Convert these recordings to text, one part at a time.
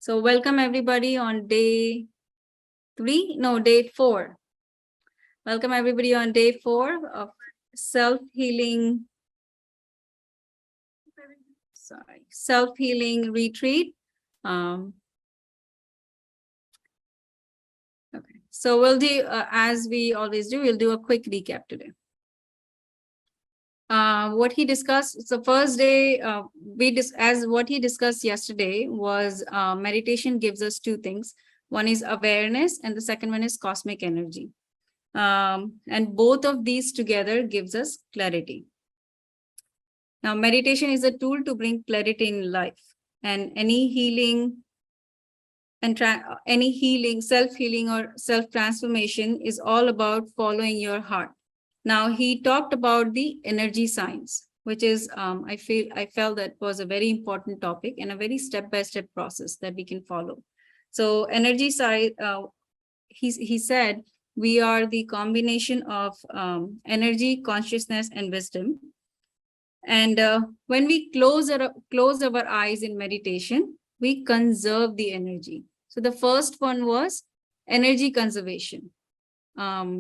So welcome everybody on day 4. Welcome everybody on day 4 of self-healing retreat. Okay, so we'll do, as we always do, we'll do a quick recap today. What he discussed, the first day, as what he discussed yesterday was meditation gives us two things. One is awareness and the second one is cosmic energy. And both of these together gives us clarity. Now, meditation is a tool to bring clarity in life, and any healing and self-healing or self-transformation is all about following your heart. Now, he talked about the energy science, which is, I felt that was a very important topic and a very step-by-step process that we can follow. So energy side, he said, we are the combination of energy, consciousness, and wisdom. And when we close our eyes in meditation, we conserve the energy. So the first one was energy conservation.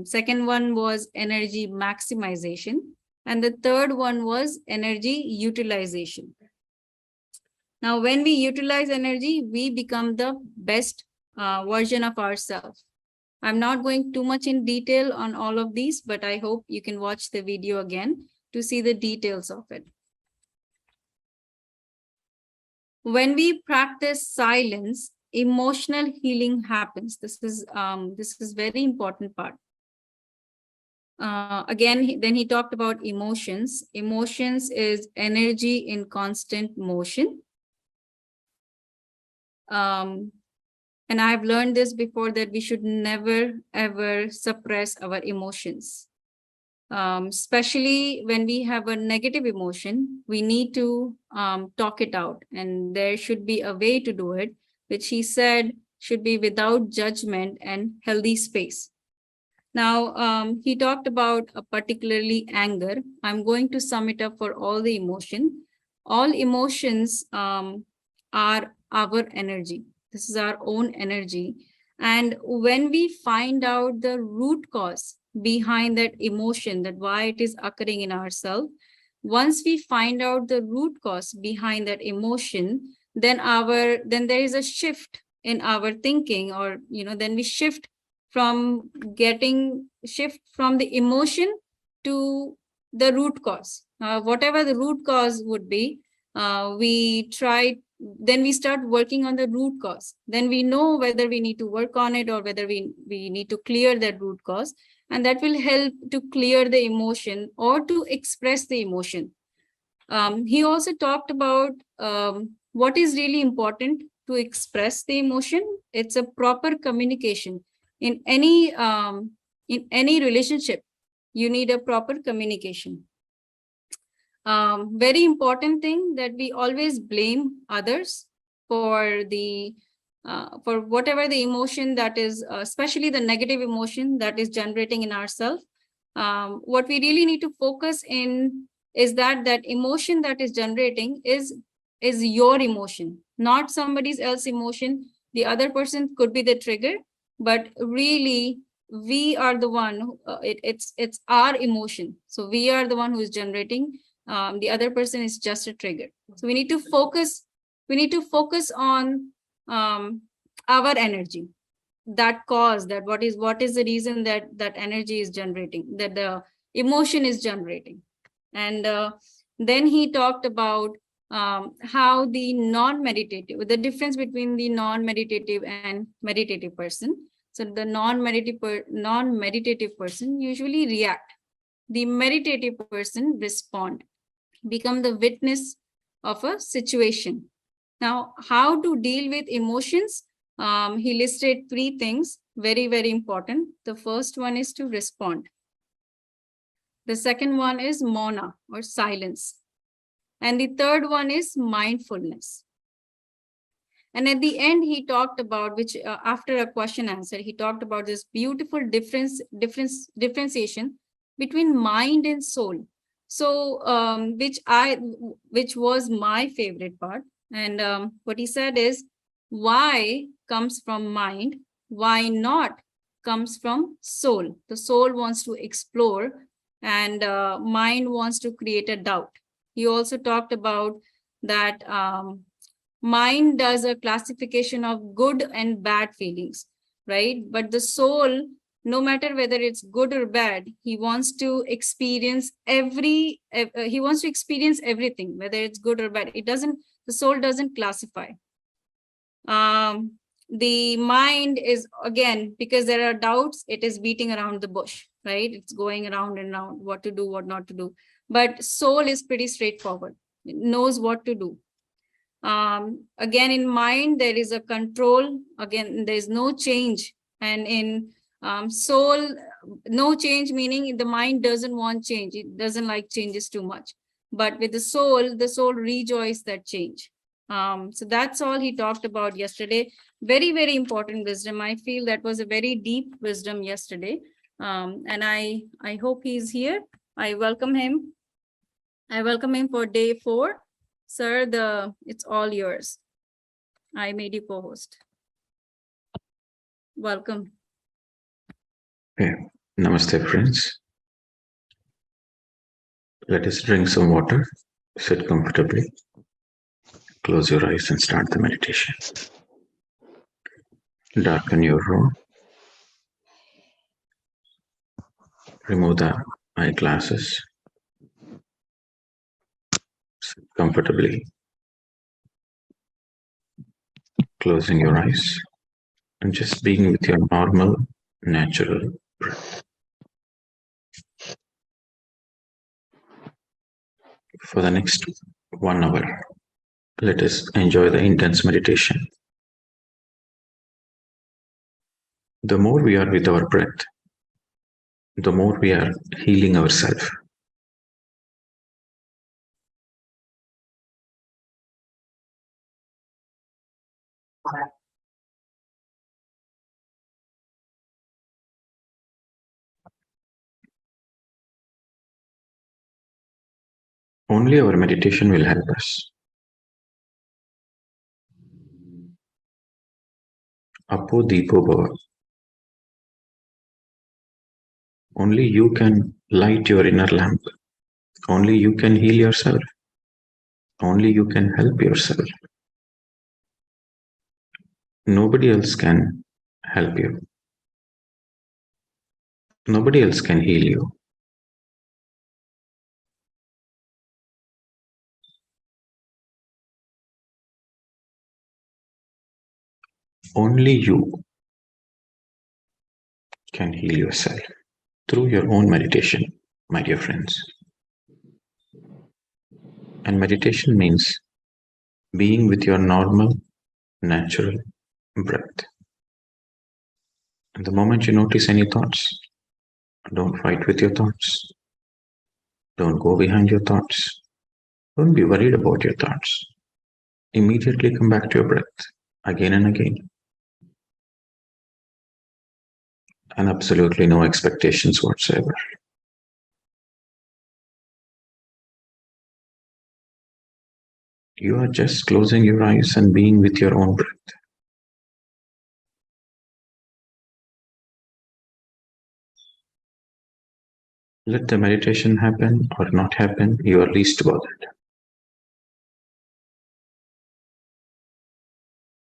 Second one was energy maximization. And the third one was energy utilization. Now, when we utilize energy, we become the best version of ourselves. I'm not going too much in detail on all of these, but I hope you can watch the video again to see the details of it. When we practice silence, emotional healing happens. This is very important part. Again, then he talked about emotions. Emotions is energy in constant motion. And I've learned this before, that we should never, ever suppress our emotions. Especially when we have a negative emotion, we need to talk it out. And there should be a way to do it, which he said should be without judgment and healthy space. Now, he talked about particularly anger. I'm going to sum it up for all the emotion. All emotions are our energy. This is our own energy. And when we find out the root cause behind that emotion, that why it is occurring in ourselves, once we find out the root cause behind that emotion, then there is a shift in our thinking, or then we shift from the emotion to the root cause. Whatever the root cause would be, then we start working on the root cause. Then we know whether we need to work on it or whether we need to clear that root cause. And that will help to clear the emotion or to express the emotion. He also talked about what is really important to express the emotion. It's a proper communication. In any relationship, you need a proper communication. Very important thing, that we always blame others for whatever the emotion that is, especially the negative emotion that is generating in ourselves. What we really need to focus in is that emotion that is generating is your emotion, not somebody else's emotion. The other person could be the trigger, but really we are the one. It's our emotion. So we are the one who is generating. The other person is just a trigger. So we need to focus. We need to focus on our energy, that cause, that what is the reason that energy is generating, that the emotion is generating. And then he talked about how the the difference between the non-meditative and meditative person. So the non-meditative person usually react. The meditative person respond, become the witness of a situation. Now, how to deal with emotions? He listed 3 things, very, very important. The first one is to respond. The second one is mauna, or silence. And the third one is mindfulness. And at the end, he talked about, which after a question answer, he talked about this beautiful differentiation between mind and soul. So, which was my favorite part. And what he said is, Why comes from mind. Why not comes from soul. The soul wants to explore, and mind wants to create a doubt. He also talked about that mind does a classification of good and bad feelings, right? But the soul, no matter whether it's good or bad, he wants to experience he wants to experience everything, whether it's good or bad. The soul doesn't classify. The mind is, again, because there are doubts, it is beating around the bush, right? It's going around and around, what to do, what not to do. But soul is pretty straightforward. It knows what to do. Again, in mind, there is a control. Again, there is no change. And in soul, no change, meaning the mind doesn't want change. It doesn't like changes too much. But with the soul rejoices that change. So that's all he talked about yesterday. Very, very important wisdom. I feel that was a very deep wisdom yesterday. And I hope he's here. I welcome him. I welcome him for day 4. Sir, it's all yours. I made you co-host. Welcome. Okay. Namaste, friends. Let us drink some water, sit comfortably, close your eyes and start the meditation. Darken your room. Remove the eyeglasses. Sit comfortably, closing your eyes and just being with your normal, natural breath. For the next 1 hour, let us enjoy the intense meditation. The more we are with our breath, the more we are healing ourselves. Only our meditation will help us. Apo Deepo Bhava. Only you can light your inner lamp. Only you can heal yourself. Only you can help yourself. Nobody else can help you. Nobody else can heal you. Only you can heal yourself through your own meditation, my dear friends. And meditation means being with your normal, natural breath. And the moment you notice any thoughts, don't fight with your thoughts. Don't go behind your thoughts. Don't be worried about your thoughts. Immediately come back to your breath again and again. And absolutely no expectations whatsoever. You are just closing your eyes and being with your own breath. Let the meditation happen or not happen, you are least bothered.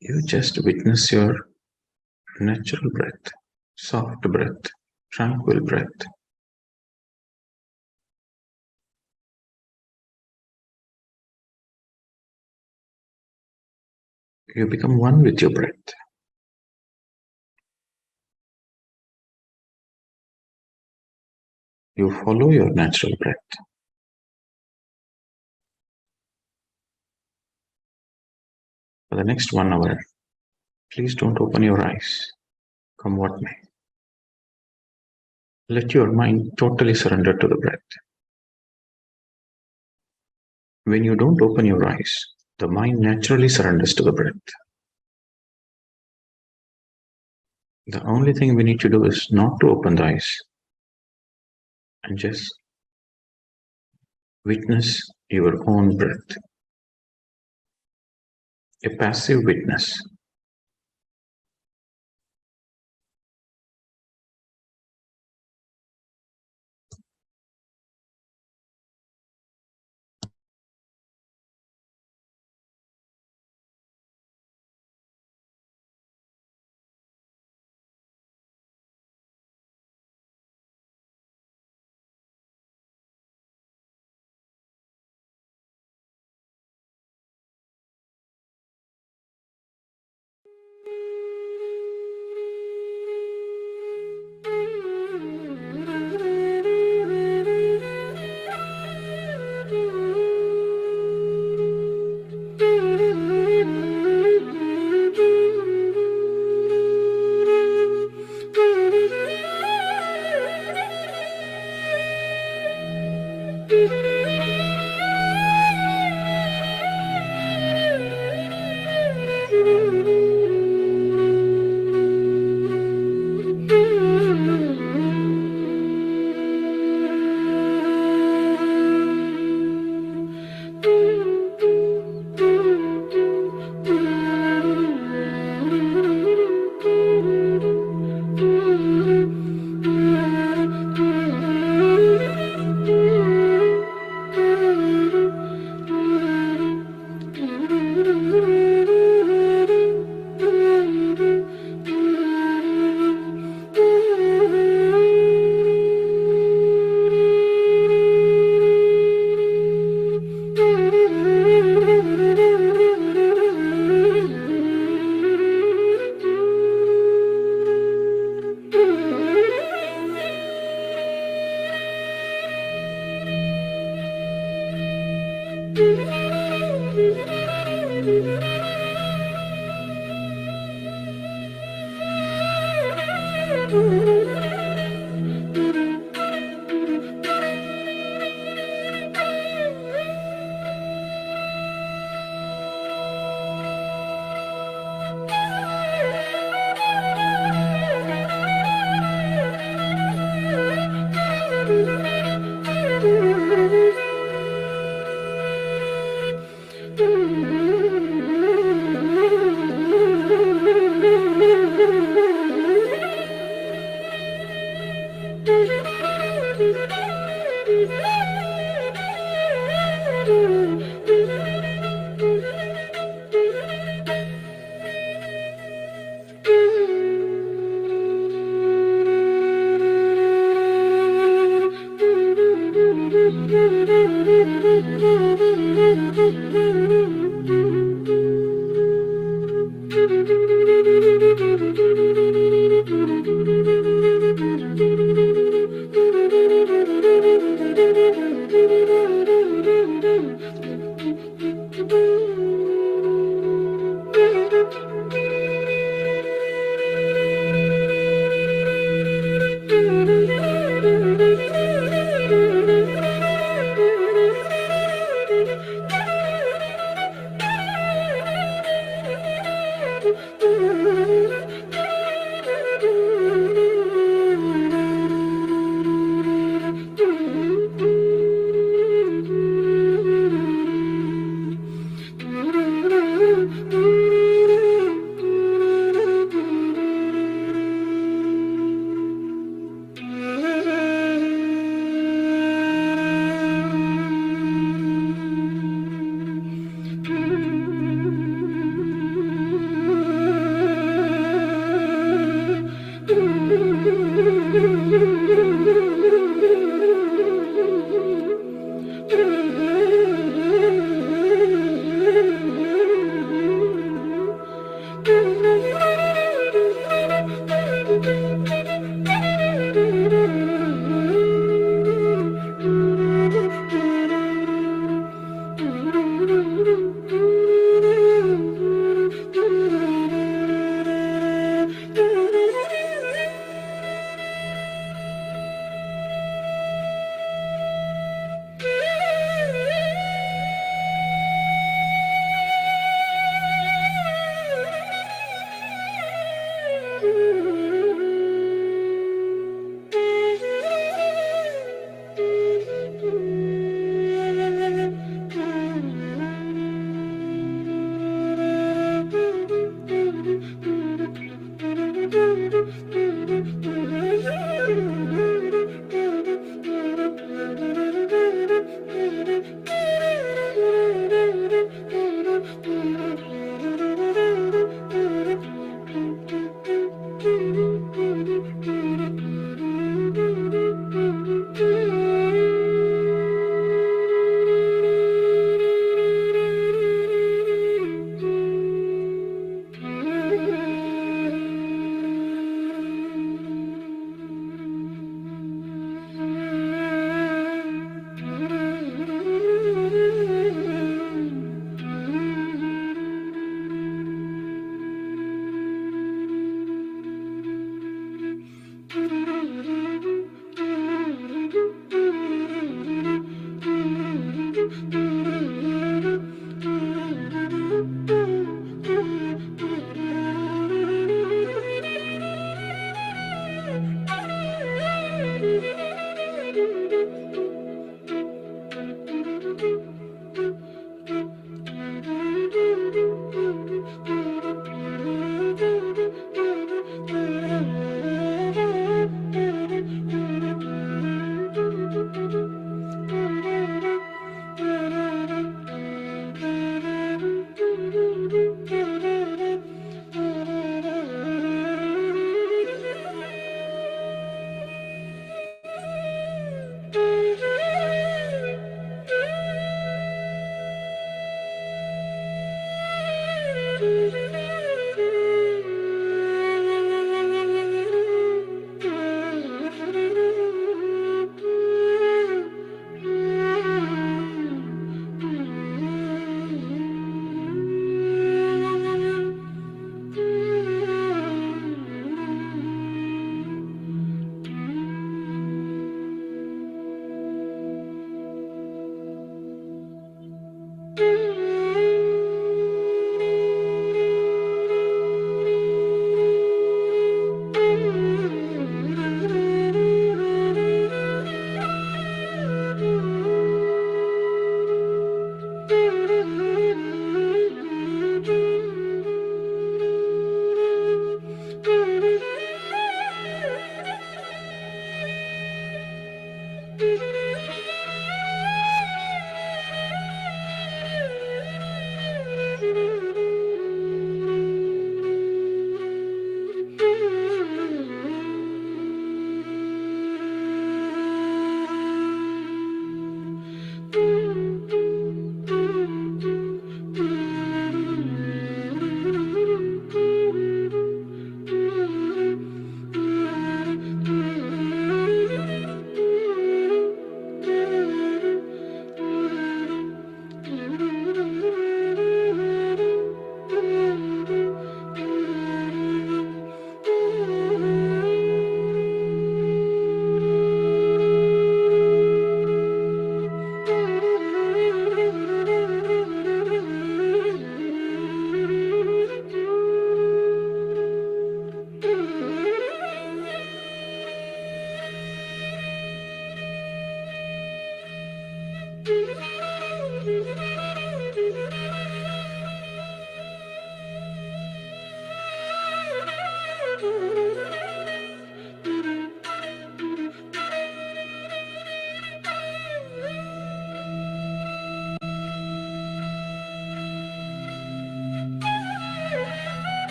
You just witness your natural breath, soft breath, tranquil breath. You become one with your breath. You follow your natural breath. For the next 1 hour, please don't open your eyes, come what may. Let your mind totally surrender to the breath. When you don't open your eyes, the mind naturally surrenders to the breath. The only thing we need to do is not to open the eyes and just witness your own breath. A passive witness,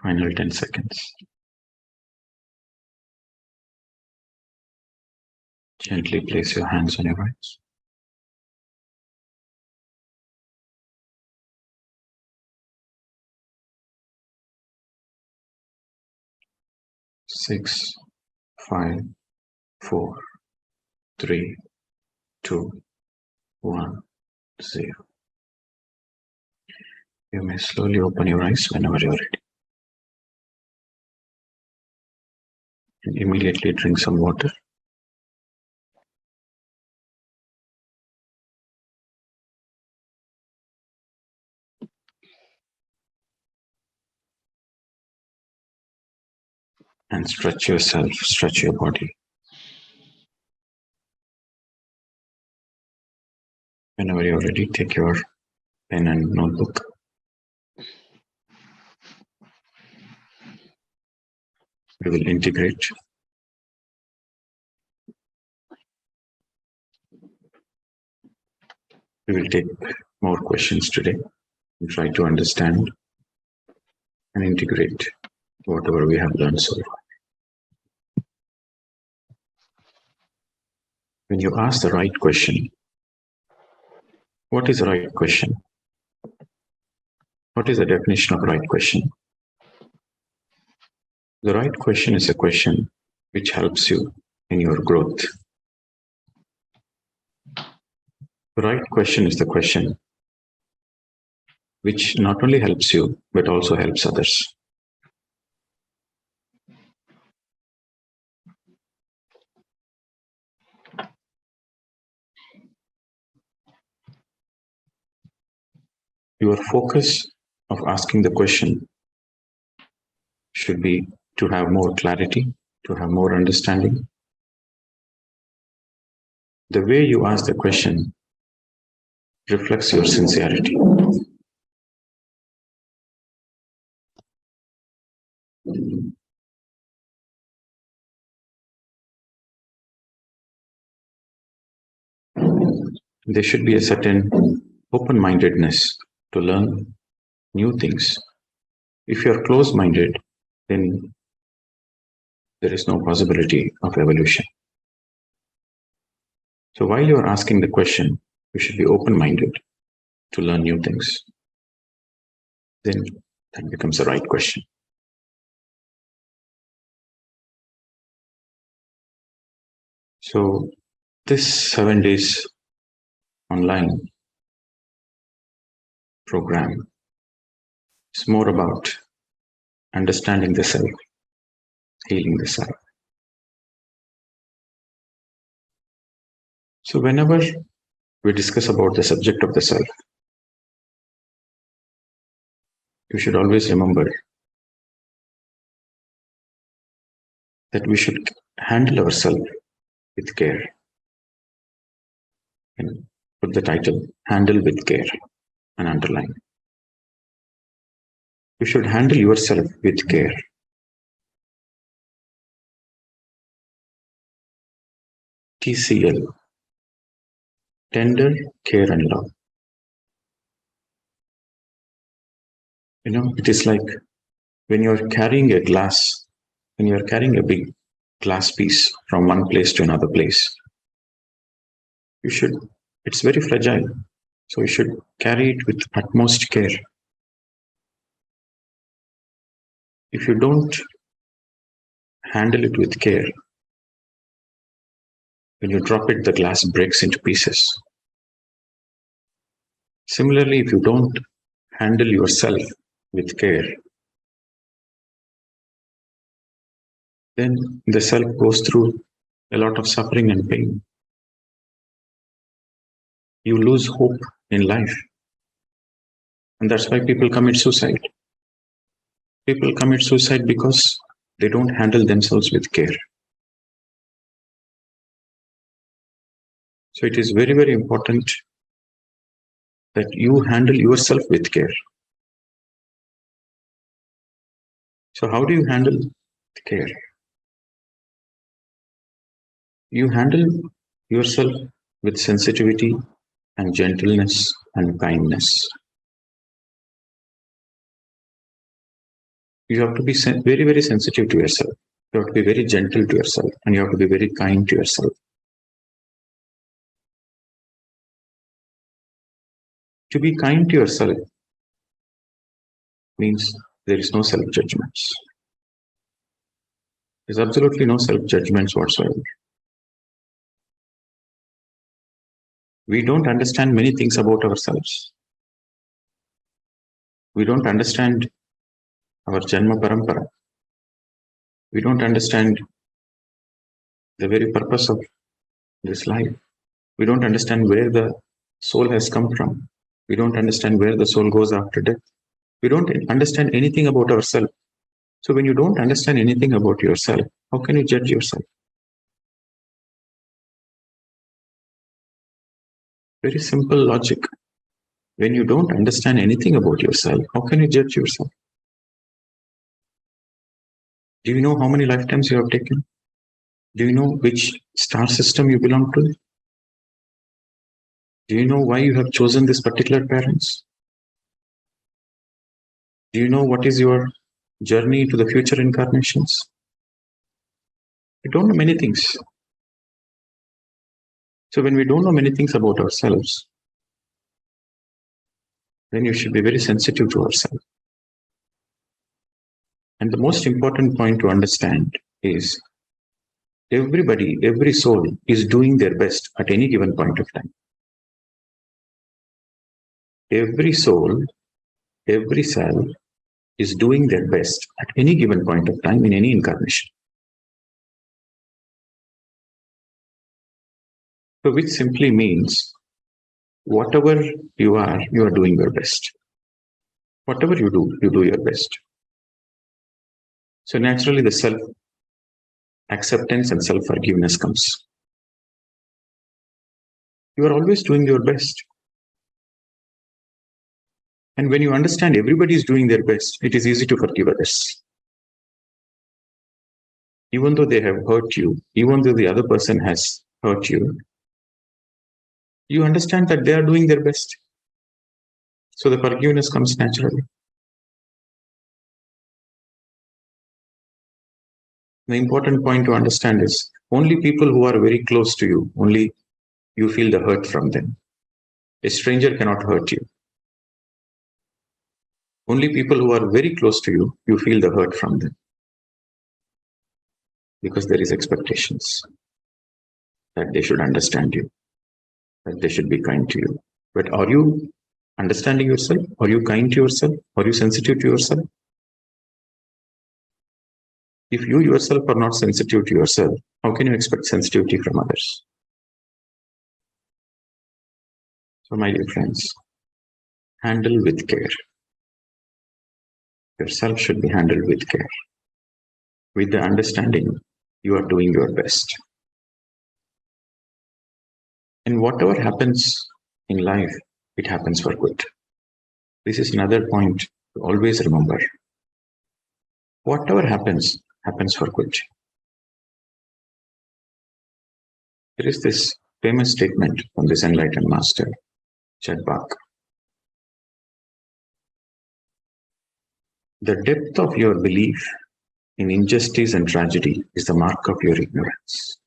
Final 10 seconds. Gently place your hands on your eyes. 6, 5, 4, 3, 2, 1, 0. You may slowly open your eyes whenever you're ready. And immediately drink some water. And stretch yourself, stretch your body. Whenever you're ready, take your pen and notebook. We will integrate. We will take more questions today and try to understand and integrate whatever we have learned so far. When you ask the right question, what is the right question? What is the definition of right question? The right question is a question which helps you in your growth. The right question is the question which not only helps you, but also helps others. Your focus of asking the question should be to have more clarity, to have more understanding. The way you ask the question reflects your sincerity. There should be a certain open-mindedness to learn new things. If you're closed-minded, then there is no possibility of evolution. So while you're asking the question, you should be open-minded to learn new things. Then that becomes the right question. So this 7 days online program is more about understanding the self, healing the self. So whenever we discuss about the subject of the self, you should always remember that we should handle ourselves with care. And put the title, Handle with Care, and underline. You should handle yourself with care. TCL, tender care and love. It is like when you're carrying a glass, when you're carrying a big glass piece from one place to another place, it's very fragile. So you should carry it with utmost care. If you don't handle it with care, when you drop it, the glass breaks into pieces. Similarly, if you don't handle yourself with care, then the self goes through a lot of suffering and pain. You lose hope in life. And that's why people commit suicide. People commit suicide because they don't handle themselves with care. So it is very, very important that you handle yourself with care. So how do you handle care? You handle yourself with sensitivity and gentleness and kindness. You have to be very, very sensitive to yourself. You have to be very gentle to yourself, and you have to be very kind to yourself. To be kind to yourself means there is no self-judgments. There's absolutely no self-judgments whatsoever. We don't understand many things about ourselves. We don't understand our Janma Parampara. We don't understand the very purpose of this life. We don't understand where the soul has come from. We don't understand where the soul goes after death. We don't understand anything about ourselves. So when you don't understand anything about yourself, how can you judge yourself? Very simple logic. When you don't understand anything about yourself, how can you judge yourself? Do you know how many lifetimes you have taken? Do you know which star system you belong to? Do you know why you have chosen this particular parents? Do you know what is your journey to the future incarnations? We don't know many things. So when we don't know many things about ourselves, then you should be very sensitive to ourselves. And the most important point to understand is everybody, every soul is doing their best at any given point of time. Every soul, every cell is doing their best at any given point of time in any incarnation. So which simply means whatever you are doing your best. Whatever you do your best. So naturally the self-acceptance and self-forgiveness comes. You are always doing your best. And when you understand everybody is doing their best, it is easy to forgive others. Even though they have hurt you, even though the other person has hurt you, you understand that they are doing their best. So the forgiveness comes naturally. The important point to understand is only people who are very close to you, only you feel the hurt from them. A stranger cannot hurt you. Only people who are very close to you, you feel the hurt from them. Because there is expectations that they should understand you, that they should be kind to you. But are you understanding yourself? Are you kind to yourself? Are you sensitive to yourself? If you yourself are not sensitive to yourself, how can you expect sensitivity from others? So my dear friends, handle with care. Yourself should be handled with care. With the understanding you are doing your best. And whatever happens in life, it happens for good. This is another point to always remember. Whatever happens, happens for good. There is this famous statement from this enlightened master, Chadbak. The depth of your belief in injustice and tragedy is the mark of your ignorance.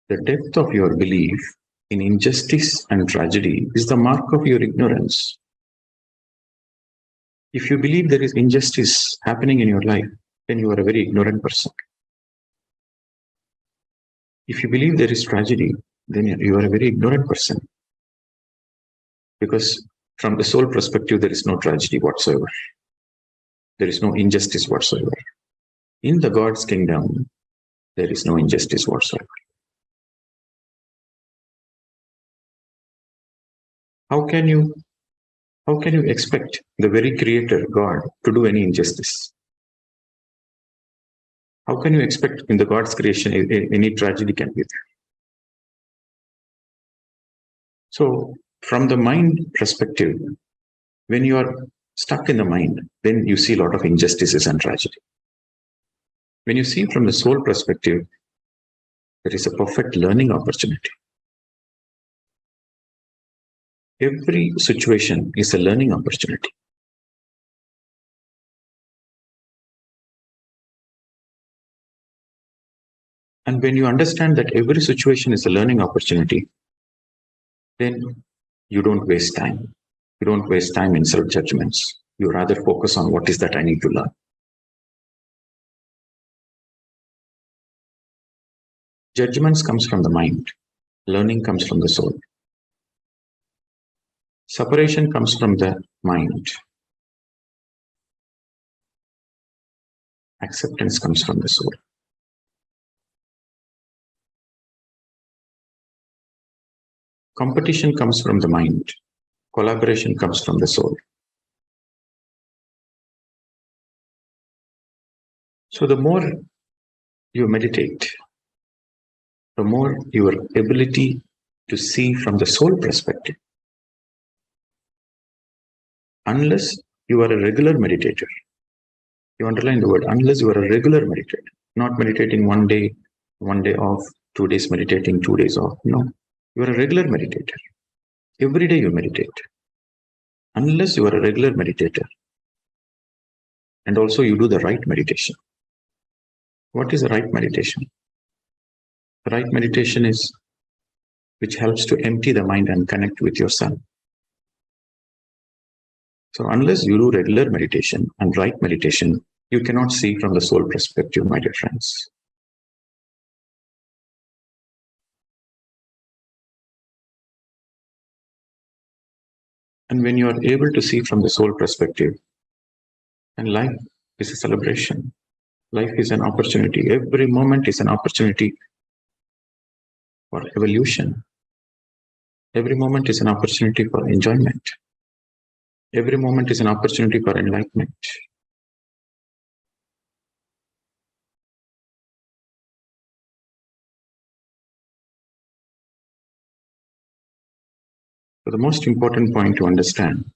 The depth of your belief in injustice and tragedy is the mark of your ignorance. If you believe there is injustice happening in your life, then you are a very ignorant person. If you believe there is tragedy, then you are a very ignorant person. Because from the soul perspective, there is no tragedy whatsoever. There is no injustice whatsoever. In the God's kingdom, there is no injustice whatsoever. How can you expect the very creator, God, to do any injustice? How can you expect in the God's creation any tragedy can be there? So, from the mind perspective, when you are stuck in the mind, then you see a lot of injustices and tragedy. When you see from the soul perspective, there is a perfect learning opportunity. Every situation is a learning opportunity. And when you understand that every situation is a learning opportunity, then you don't waste time. You don't waste time in self-judgments. You rather focus on what is that I need to learn. Judgments comes from the mind. Learning comes from the soul. Separation comes from the mind. Acceptance comes from the soul. Competition comes from the mind. Collaboration comes from the soul. So the more you meditate, the more your ability to see from the soul perspective. Unless you are a regular meditator, you underline the word, unless you are a regular meditator, not meditating one day off, 2 days meditating, 2 days off. No, you are a regular meditator. Every day you meditate. Unless you are a regular meditator, and also you do the right meditation. What is the right meditation? The right meditation is which helps to empty the mind and connect with yourself. So unless you do regular meditation and right meditation, you cannot see from the soul perspective, my dear friends. And when you are able to see from the soul perspective, and life is a celebration. Life is an opportunity. Every moment is an opportunity for evolution. Every moment is an opportunity for enjoyment. Every moment is an opportunity for enlightenment. So the most important point to understand,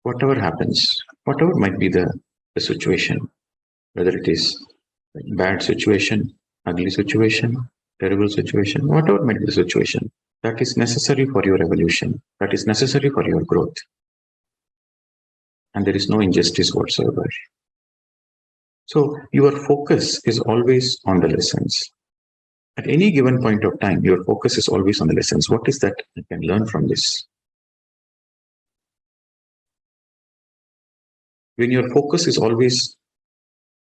whatever happens, whatever might be the situation, whether it is a bad situation, ugly situation, terrible situation, whatever might be the situation, that is necessary for your evolution, that is necessary for your growth. And there is no injustice whatsoever. So your focus is always on the lessons. At any given point of time, your focus is always on the lessons. What is that I can learn from this? When your focus is always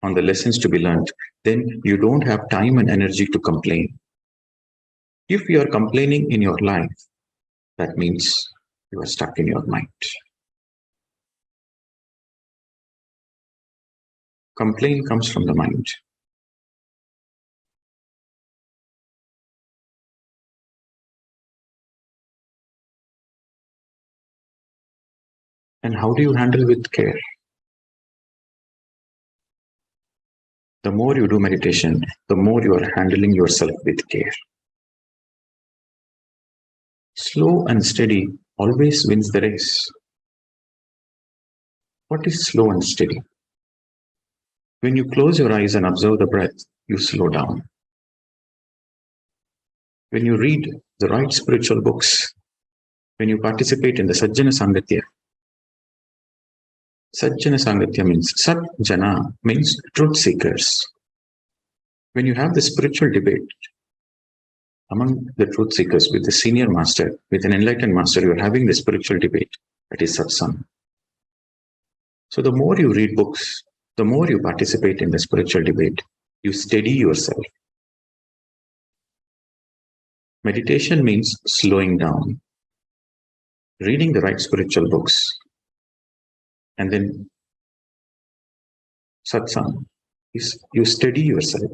on the lessons to be learned, then you don't have time and energy to complain. If you are complaining in your life, that means you are stuck in your mind. Complaint comes from the mind. And how do you handle with care? The more you do meditation, the more you are handling yourself with care. Slow and steady always wins the race. What is slow and steady? When you close your eyes and observe the breath, you slow down. When you read the right spiritual books, when you participate in the Sajjana Sangatya means Sat Jana means truth seekers. When you have the spiritual debate among the truth seekers, with the senior master, with an enlightened master, you're having the spiritual debate. That is satsang. So the more you read books, the more you participate in the spiritual debate, you steady yourself. Meditation means slowing down, reading the right spiritual books, and then satsang is you steady yourself.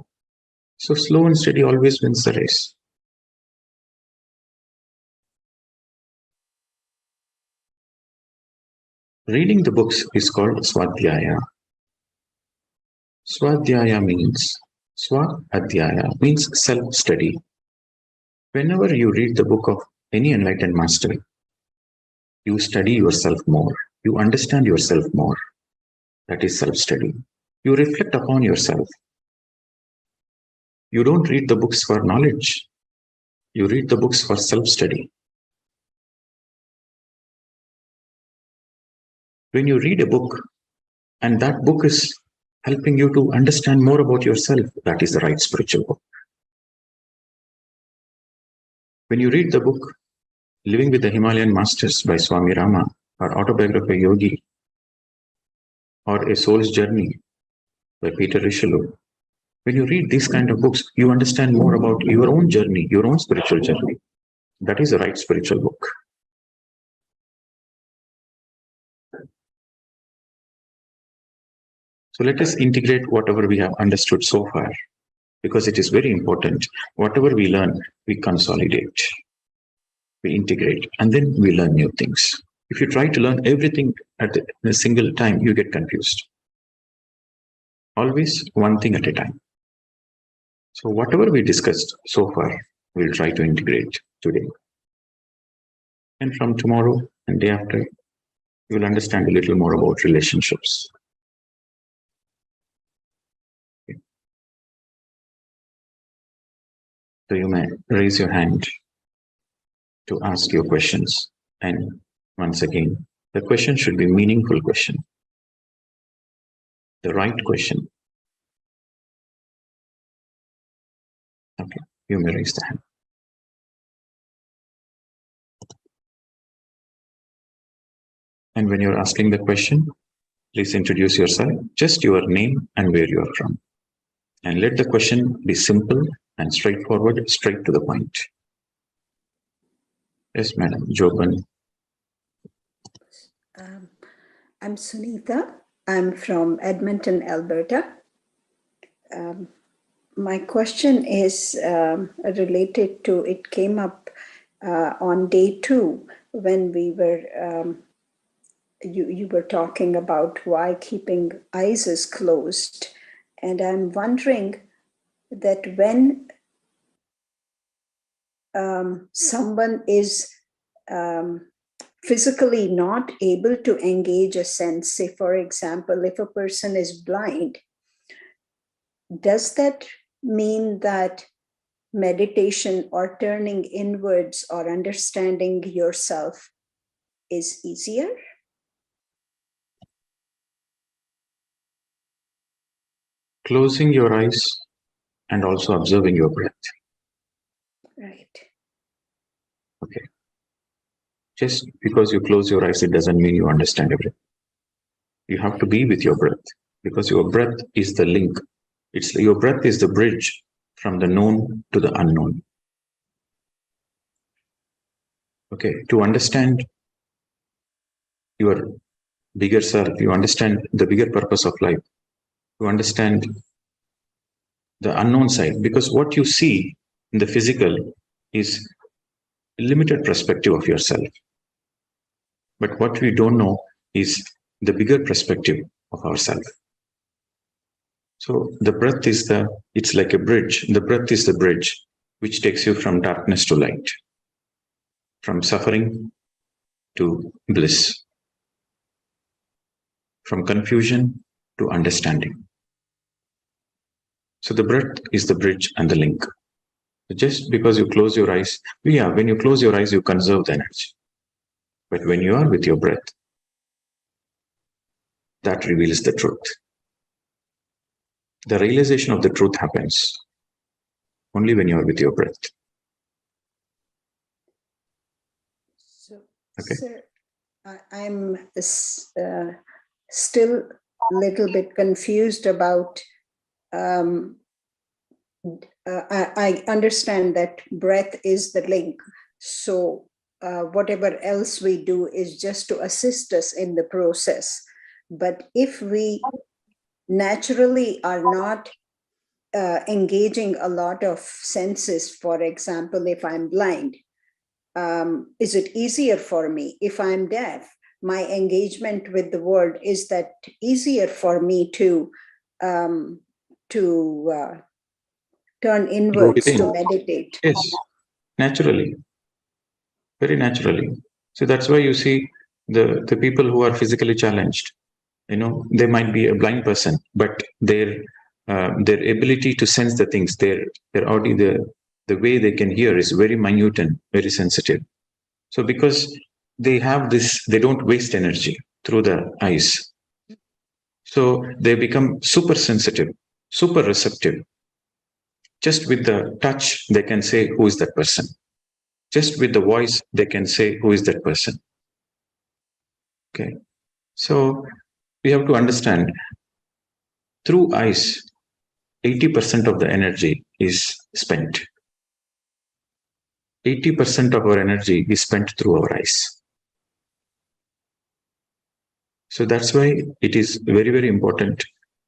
So slow and steady always wins the race. Reading the books is called swadhyaya. Swadhyaya means self-study. Whenever you read the book of any enlightened master, you study yourself more. You understand yourself more. That is self-study. You reflect upon yourself. You don't read the books for knowledge. You read the books for self-study. When you read a book and that book is helping you to understand more about yourself, that is the right spiritual book. When you read the book Living with the Himalayan Masters by Swami Rama, or Autobiography of Yogi, or A Soul's Journey by Peter Richelieu, when you read these kind of books, you understand more about your own journey, your own spiritual journey. That is the right spiritual book. So let us integrate whatever we have understood so far, because it is very important. Whatever we learn, we consolidate, we integrate, and then we learn new things. If you try to learn everything at a single time, you get confused. Always one thing at a time. So whatever we discussed so far, we'll try to integrate today. And from tomorrow and day after, you will understand a little more about relationships. Okay. So you may raise your hand to ask your questions. And once again, the question should be a meaningful question. The right question. Okay, you may raise the hand. And when you're asking the question, please introduce yourself, just your name and where you are from. And let the question be simple and straightforward, straight to the point. Yes, Madam Joban. I'm Sunita. I'm from Edmonton, Alberta. My question is related to, it came up on day 2 when we were, you were talking about why keeping eyes is closed. And I'm wondering that when someone is physically not able to engage a sense, say, for example, if a person is blind, does that mean that meditation or turning inwards or understanding yourself is easier? Closing your eyes and also observing your breath. Right. Okay. Just because you close your eyes, it doesn't mean you understand everything. You have to be with your breath, because your breath is the link. Your breath is the bridge from the known to the unknown. Okay, to understand your bigger self, you understand the bigger purpose of life, you understand the unknown side, because what you see in the physical is a limited perspective of yourself. But what we don't know is the bigger perspective of ourselves. So the breath is it's like a bridge. The breath is the bridge which takes you from darkness to light, from suffering to bliss, from confusion to understanding. So the breath is the bridge and the link. Just because you close your eyes, when you close your eyes, you conserve the energy. But when you are with your breath, that reveals the truth. The realization of the truth happens only when you are with your breath. Okay. Sir, I'm still a little bit confused about. I understand that breath is the link. So whatever else we do is just to assist us in the process. But if we naturally are not engaging a lot of senses, for example, if I'm blind, is it easier for me? If I'm deaf, my engagement with the world, is that easier for me to turn Go inwards within. to meditate? Yes, naturally, very naturally. So that's why you see the people who are physically challenged, they might be a blind person, but their ability to sense the things, their audio, the way they can hear is very minute and very sensitive. So because they have this, they don't waste energy through the eyes. So they become super sensitive, super receptive. Just with the touch, they can say, who is that person? Just with the voice, they can say, who is that person? Okay. So we have to understand through eyes, 80% of the energy is spent. 80% of our energy is spent through our eyes. So that's why it is very, very important.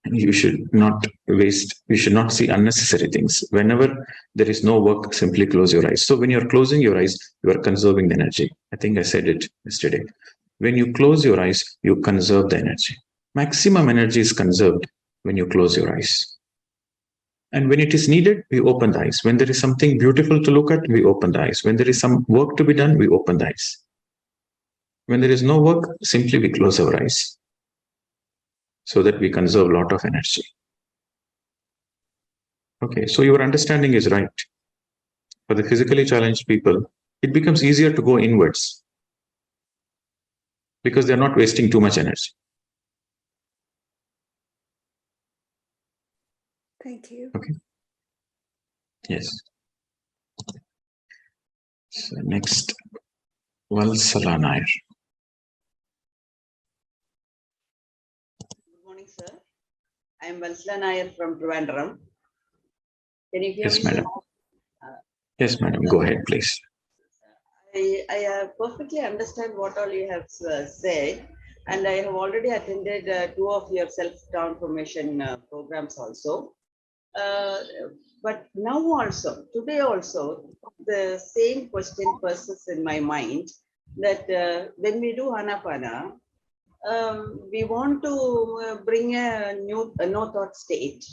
You should not waste, you should not see unnecessary things. Whenever there is no work, simply close your eyes. So when you're closing your eyes, you are conserving the energy. I think I said it yesterday. When you close your eyes, you conserve the energy. Maximum energy is conserved when you close your eyes. And when it is needed, we open the eyes. When there is something beautiful to look at, we open the eyes. When there is some work to be done, we open the eyes. When there is no work, simply we close our eyes so that we conserve a lot of energy. Okay, so your understanding is right. For the physically challenged people, it becomes easier to go inwards because they're not wasting too much energy. Thank you. Okay. Yes. So next, Valsala Nair. Good morning, sir. I am Valsala Nair from Trivandrum. Can you hear Yes, me, madam. sir? Yes, madam. Go ahead, please. I perfectly understand what all you have said, and I have already attended 2 of your self-transformation programs also. But now also, today also, the same question persists in my mind that when we do Anapana, we want to bring a no thought state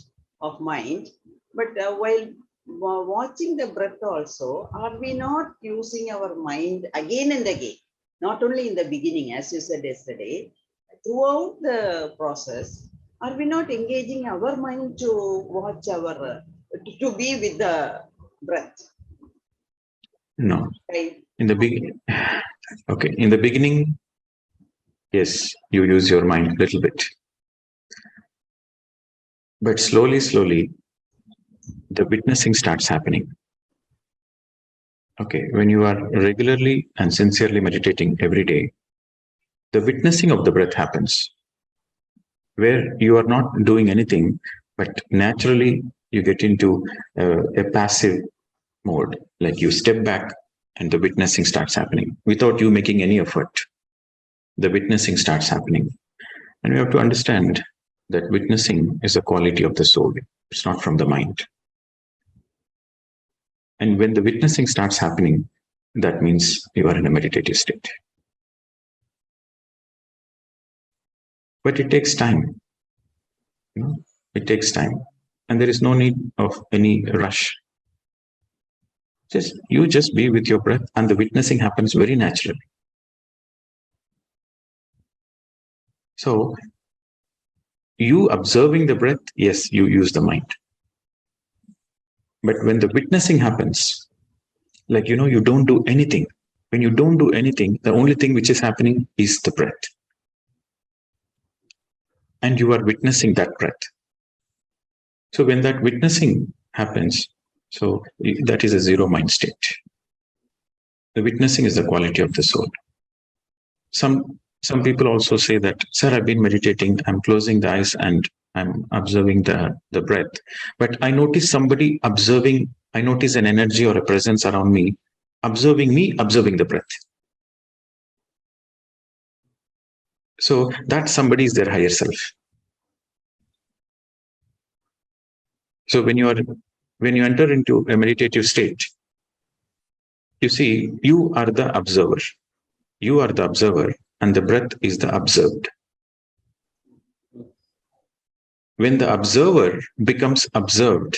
of mind, but while watching the breath also, are we not using our mind again and again, not only in the beginning, as you said yesterday, throughout the process, are we not engaging our mind to watch our, to be with the breath? No. Right? In the beginning, okay. In the beginning, yes, you use your mind a little bit. But slowly, slowly, the witnessing starts happening. Okay, when you are regularly and sincerely meditating every day, the witnessing of the breath happens, where you are not doing anything, but naturally you get into a passive mode, like you step back and the witnessing starts happening without you making any effort. The witnessing starts happening. And we have to understand that witnessing is a quality of the soul. It's not from the mind. And when the witnessing starts happening, that means you are in a meditative state. But it takes time. It takes time. And there is no need of any rush. You just be with your breath, and the witnessing happens very naturally. So you observing the breath, yes, you use the mind. But when the witnessing happens, like, you don't do anything. When you don't do anything, the only thing which is happening is the breath. And you are witnessing that breath. So when that witnessing happens, so that is a zero mind state. The witnessing is the quality of the soul. some people also say that, sir, I've been meditating, I'm closing the eyes and I'm observing the breath. But I notice somebody observing, I notice an energy or a presence around me, observing the breath. So that somebody is their higher self. So when you enter into a meditative state, you see, you are the observer. You are the observer, and the breath is the observed. When the observer becomes observed,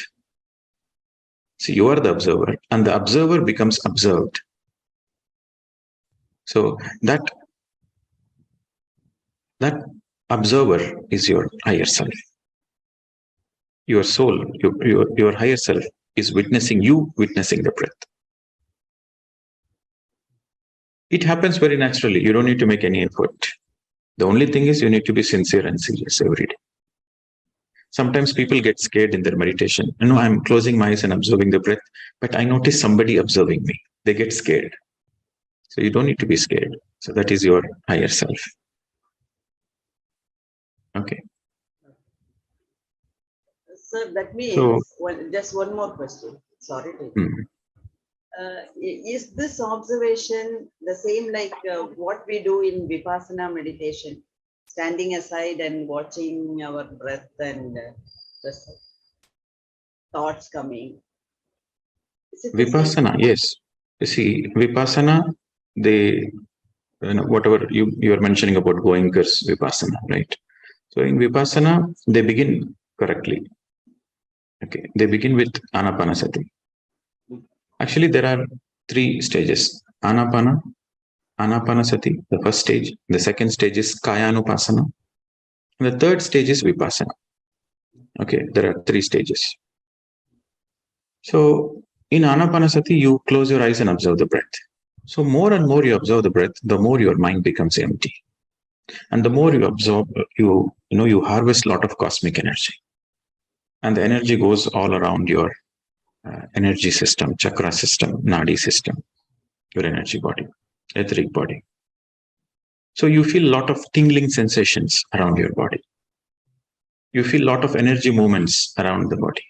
see, you are the observer, and the observer becomes observed. So that observer is your higher self. Your soul, your higher self is witnessing you, witnessing the breath. It happens very naturally. You don't need to make any effort. The only thing is you need to be sincere and serious every day. Sometimes people get scared in their meditation. I'm closing my eyes and observing the breath, but I notice somebody observing me. They get scared. So you don't need to be scared. So that is your higher self. Okay. Sir, that means just one more question. Sorry. Is this observation the same like what we do in Vipassana meditation, standing aside and watching our breath and the thoughts coming? Vipassana, yes. You see, Vipassana, whatever you are mentioning about Goenka's Vipassana, right? So in Vipassana, they begin correctly. Okay, they begin with Anapanasati. Actually, there are 3 stages. Anapanasati, the first stage. The second stage is Kayanupasana. And the third stage is Vipassana. Okay, there are 3 stages. So in Anapanasati, you close your eyes and observe the breath. So more and more you observe the breath, the more your mind becomes empty. And the more you absorb, you harvest a lot of cosmic energy. And the energy goes all around your energy system, chakra system, nadi system, your energy body, etheric body. So you feel a lot of tingling sensations around your body. You feel a lot of energy movements around the body.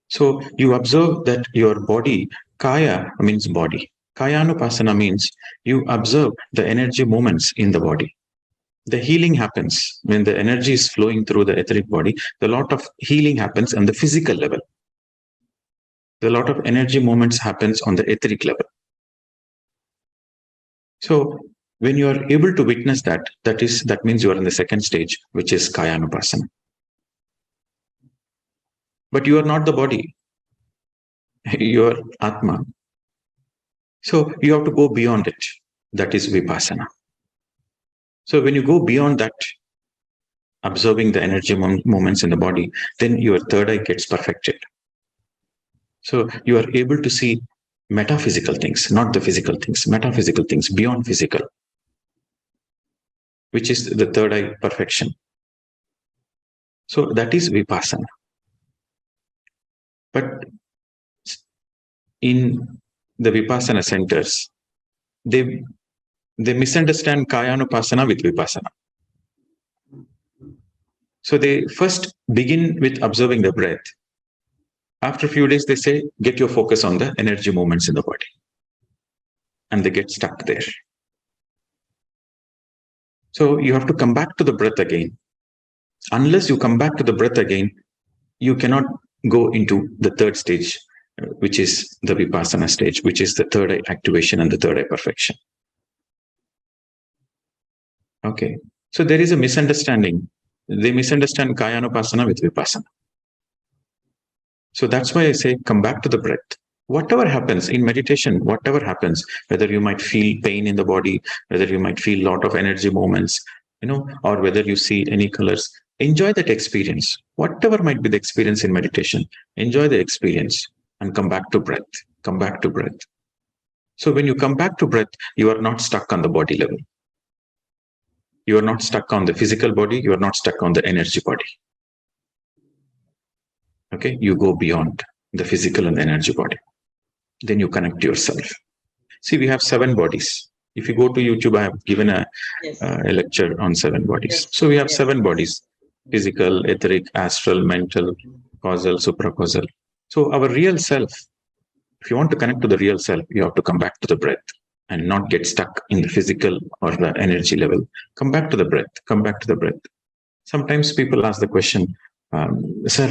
So you observe that your body, kaya means body. Kayanupasana means you observe the energy movements in the body. The healing happens when the energy is flowing through the etheric body. A lot of healing happens on the physical level. A lot of energy movements happens on the etheric level. So when you are able to witness that means you are in the second stage, which is Kayanupasana. But you are not the body. You are Atma. So you have to go beyond it. That is Vipassana. So when you go beyond that, observing the energy movements in the body, then your third eye gets perfected. So you are able to see metaphysical things, not the physical things, metaphysical things beyond physical, which is the third eye perfection. So that is Vipassana. But in the Vipassana centers, they misunderstand Kayanupasana with Vipassana. So they first begin with observing the breath. After a few days, they say, get your focus on the energy movements in the body. And they get stuck there. So you have to come back to the breath again. Unless you come back to the breath again, you cannot go into the third stage, which is the Vipassana stage, which is the third eye activation and the third eye perfection. Okay. So there is a misunderstanding. They misunderstand Kayanupasana with Vipassana. So that's why I say, come back to the breath. Whatever happens in meditation, whatever happens, whether you might feel pain in the body, whether you might feel a lot of energy movements, or whether you see any colors, enjoy that experience. Whatever might be the experience in meditation, enjoy the experience and come back to breath. Come back to breath. So when you come back to breath, you are not stuck on the body level. You are not stuck on the physical body. You are not stuck on the energy body. Okay, you go beyond the physical and the energy body. Then you connect yourself. See, we have 7 bodies. If you go to YouTube, I have given a Yes. lecture on 7 bodies. Yes. So we have Yes. 7 bodies: physical, etheric, astral, mental, causal, supracausal. So our real self, if you want to connect to the real self, you have to come back to the breath and not get stuck in the physical or the energy level. Come back to the breath. Come back to the breath. Sometimes people ask the question, sir,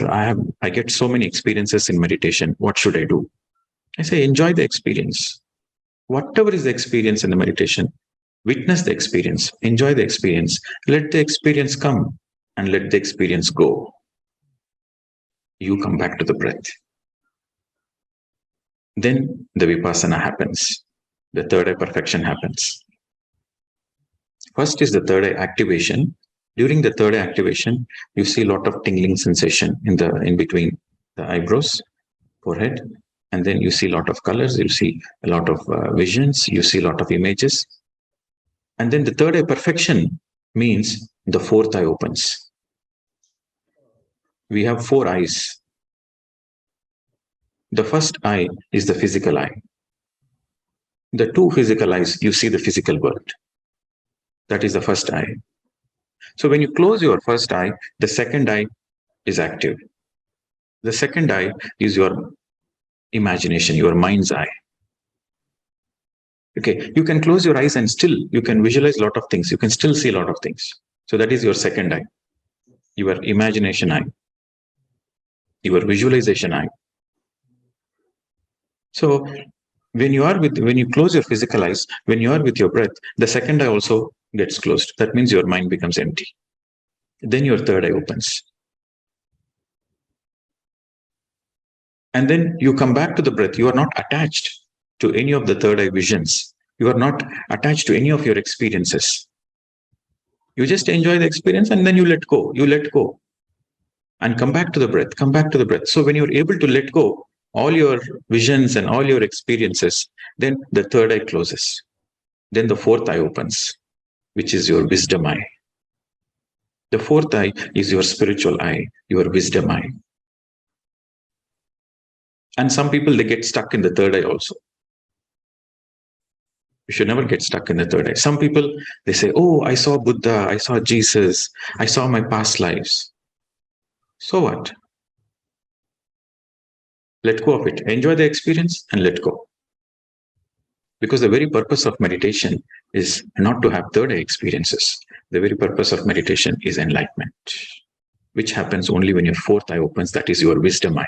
I get so many experiences in meditation. What should I do? I say, enjoy the experience. Whatever is the experience in the meditation, witness the experience, enjoy the experience, let the experience come and let the experience go. You come back to the breath. Then the vipassana happens. The third eye perfection happens. First is the third eye activation. During the third eye activation, you see a lot of tingling sensation in between the eyebrows, forehead, and then you see a lot of colors. You see a lot of visions. You see a lot of images. And then the third eye perfection means the fourth eye opens. We have 4 eyes. The first eye is the physical eye. The 2 physical eyes, you see the physical world. That is the first eye. So when you close your first eye, the second eye is active. The second eye is your imagination, your mind's eye. Okay, you can close your eyes and still you can visualize a lot of things. You can still see a lot of things. So that is your second eye, your imagination eye, your visualization eye. So when you close your physical eyes, when you are with your breath, the second eye also gets closed. That means your mind becomes empty. Then your third eye opens. And then you come back to the breath. You are not attached to any of the third eye visions. You are not attached to any of your experiences. You just enjoy the experience and then you let go. You let go. And come back to the breath. Come back to the breath. So when you're able to let go all your visions and all your experiences, then the third eye closes. Then the fourth eye opens, which is your wisdom eye. The fourth eye is your spiritual eye, your wisdom eye. And some people, they get stuck in the third eye also. You should never get stuck in the third eye. Some people, they say, oh, I saw Buddha, I saw Jesus, I saw my past lives. So what? Let go of it. Enjoy the experience and let go. Because the very purpose of meditation is not to have third eye experiences. The very purpose of meditation is enlightenment, which happens only when your fourth eye opens. That is your wisdom eye.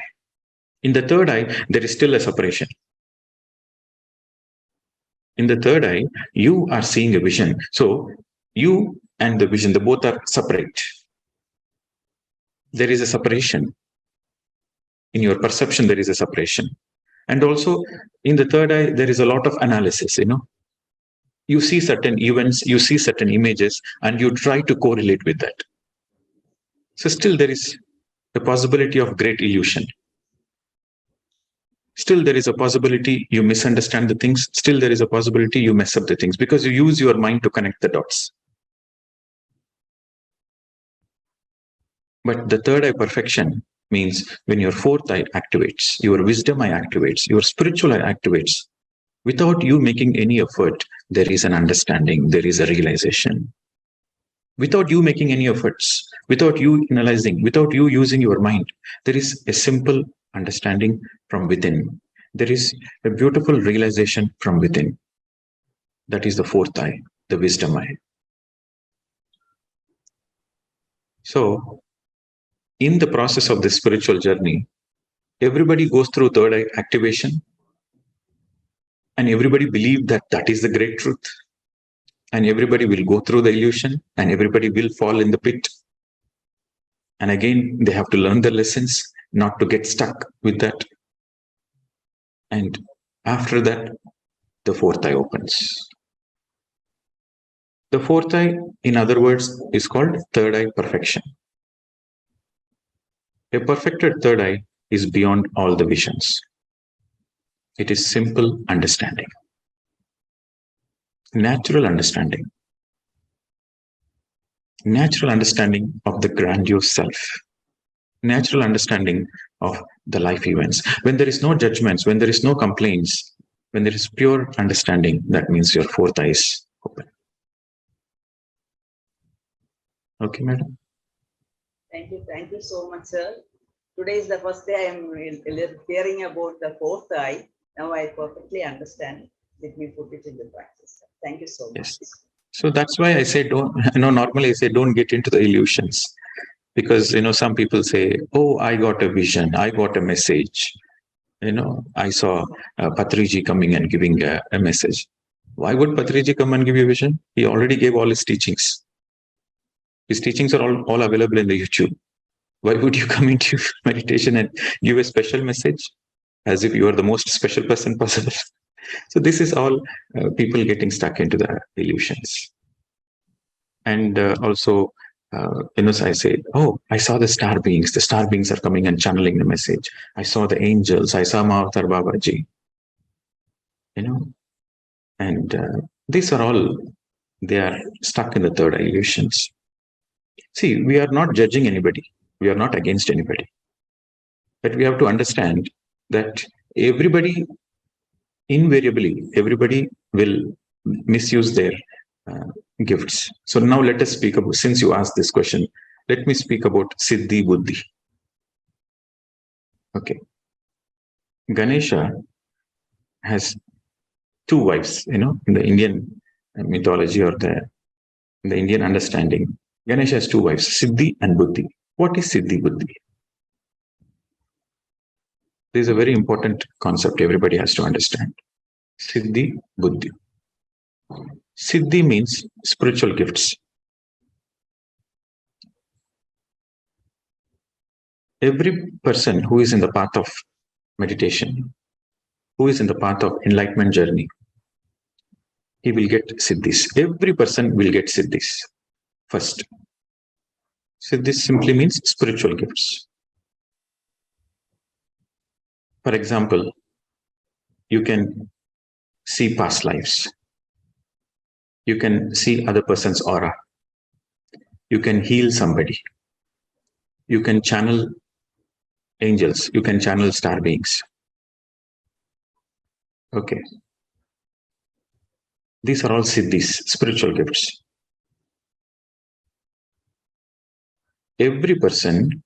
In the third eye, there is still a separation. In the third eye, you are seeing a vision. So you and the vision, the both are separate. There is a separation. In your perception, there is a separation. And also in the third eye, there is a lot of analysis, You see certain events, you see certain images, and you try to correlate with that. So still there is a possibility of great illusion. Still there is a possibility you misunderstand the things. Still there is a possibility you mess up the things because you use your mind to connect the dots. But the third eye perfection means when your fourth eye activates, your wisdom eye activates, your spiritual eye activates, without you making any effort, there is an understanding, there is a realization. Without you making any efforts, without you analyzing, without you using your mind, there is a simple understanding from within. There is a beautiful realization from within. That is the fourth eye, the wisdom eye. So, in the process of this spiritual journey, everybody goes through third eye activation, and everybody believes that that is the great truth. And everybody will go through the illusion, and everybody will fall in the pit. And again, they have to learn the lessons, not to get stuck with that. And after that, the fourth eye opens. The fourth eye, in other words, is called third eye perfection. A perfected third eye is beyond all the visions. It is simple understanding, natural understanding of the grandiose self, natural understanding of the life events. When there is no judgments, when there is no complaints, When there is pure understanding, that means your fourth eye is open. Okay, madam? Thank you so much, sir. Today is the first day I am hearing about the fourth eye. Now I perfectly understand. Let me put it into practice. Thank you so much. Yes. So that's why I say normally I say don't get into the illusions. Because, some people say, oh, I got a vision, I got a message. I saw Patriji coming and giving a message. Why would Patriji come and give you a vision? He already gave all his teachings. His teachings are all available in the YouTube. Why would you come into meditation and give a special message as if you are the most special person possible? So this is all people getting stuck into the illusions. And also, I say, oh, I saw the star beings. The star beings are coming and channeling the message. I saw the angels. I saw Mahavatar Babaji. And these are all, they are stuck in the third eye illusions. See, we are not judging anybody. We are not against anybody. But we have to understand that everybody, invariably, everybody will misuse their gifts. So now let us speak about, since you asked this question, let me speak about Siddhi Buddhi. Okay. Ganesha has two wives, in the Indian mythology or the Indian understanding. Ganesha has two wives, Siddhi and Buddhi. What is Siddhi Buddhi? This is a very important concept everybody has to understand. Siddhi Buddhi. Siddhi means spiritual gifts. Every person who is in the path of meditation, who is in the path of enlightenment journey, he will get siddhis. Every person will get siddhis first. Siddhis simply means spiritual gifts. For example, you can see past lives. You can see other person's aura. You can heal somebody. You can channel angels. You can channel star beings. Okay. These are all siddhis, spiritual gifts. Every person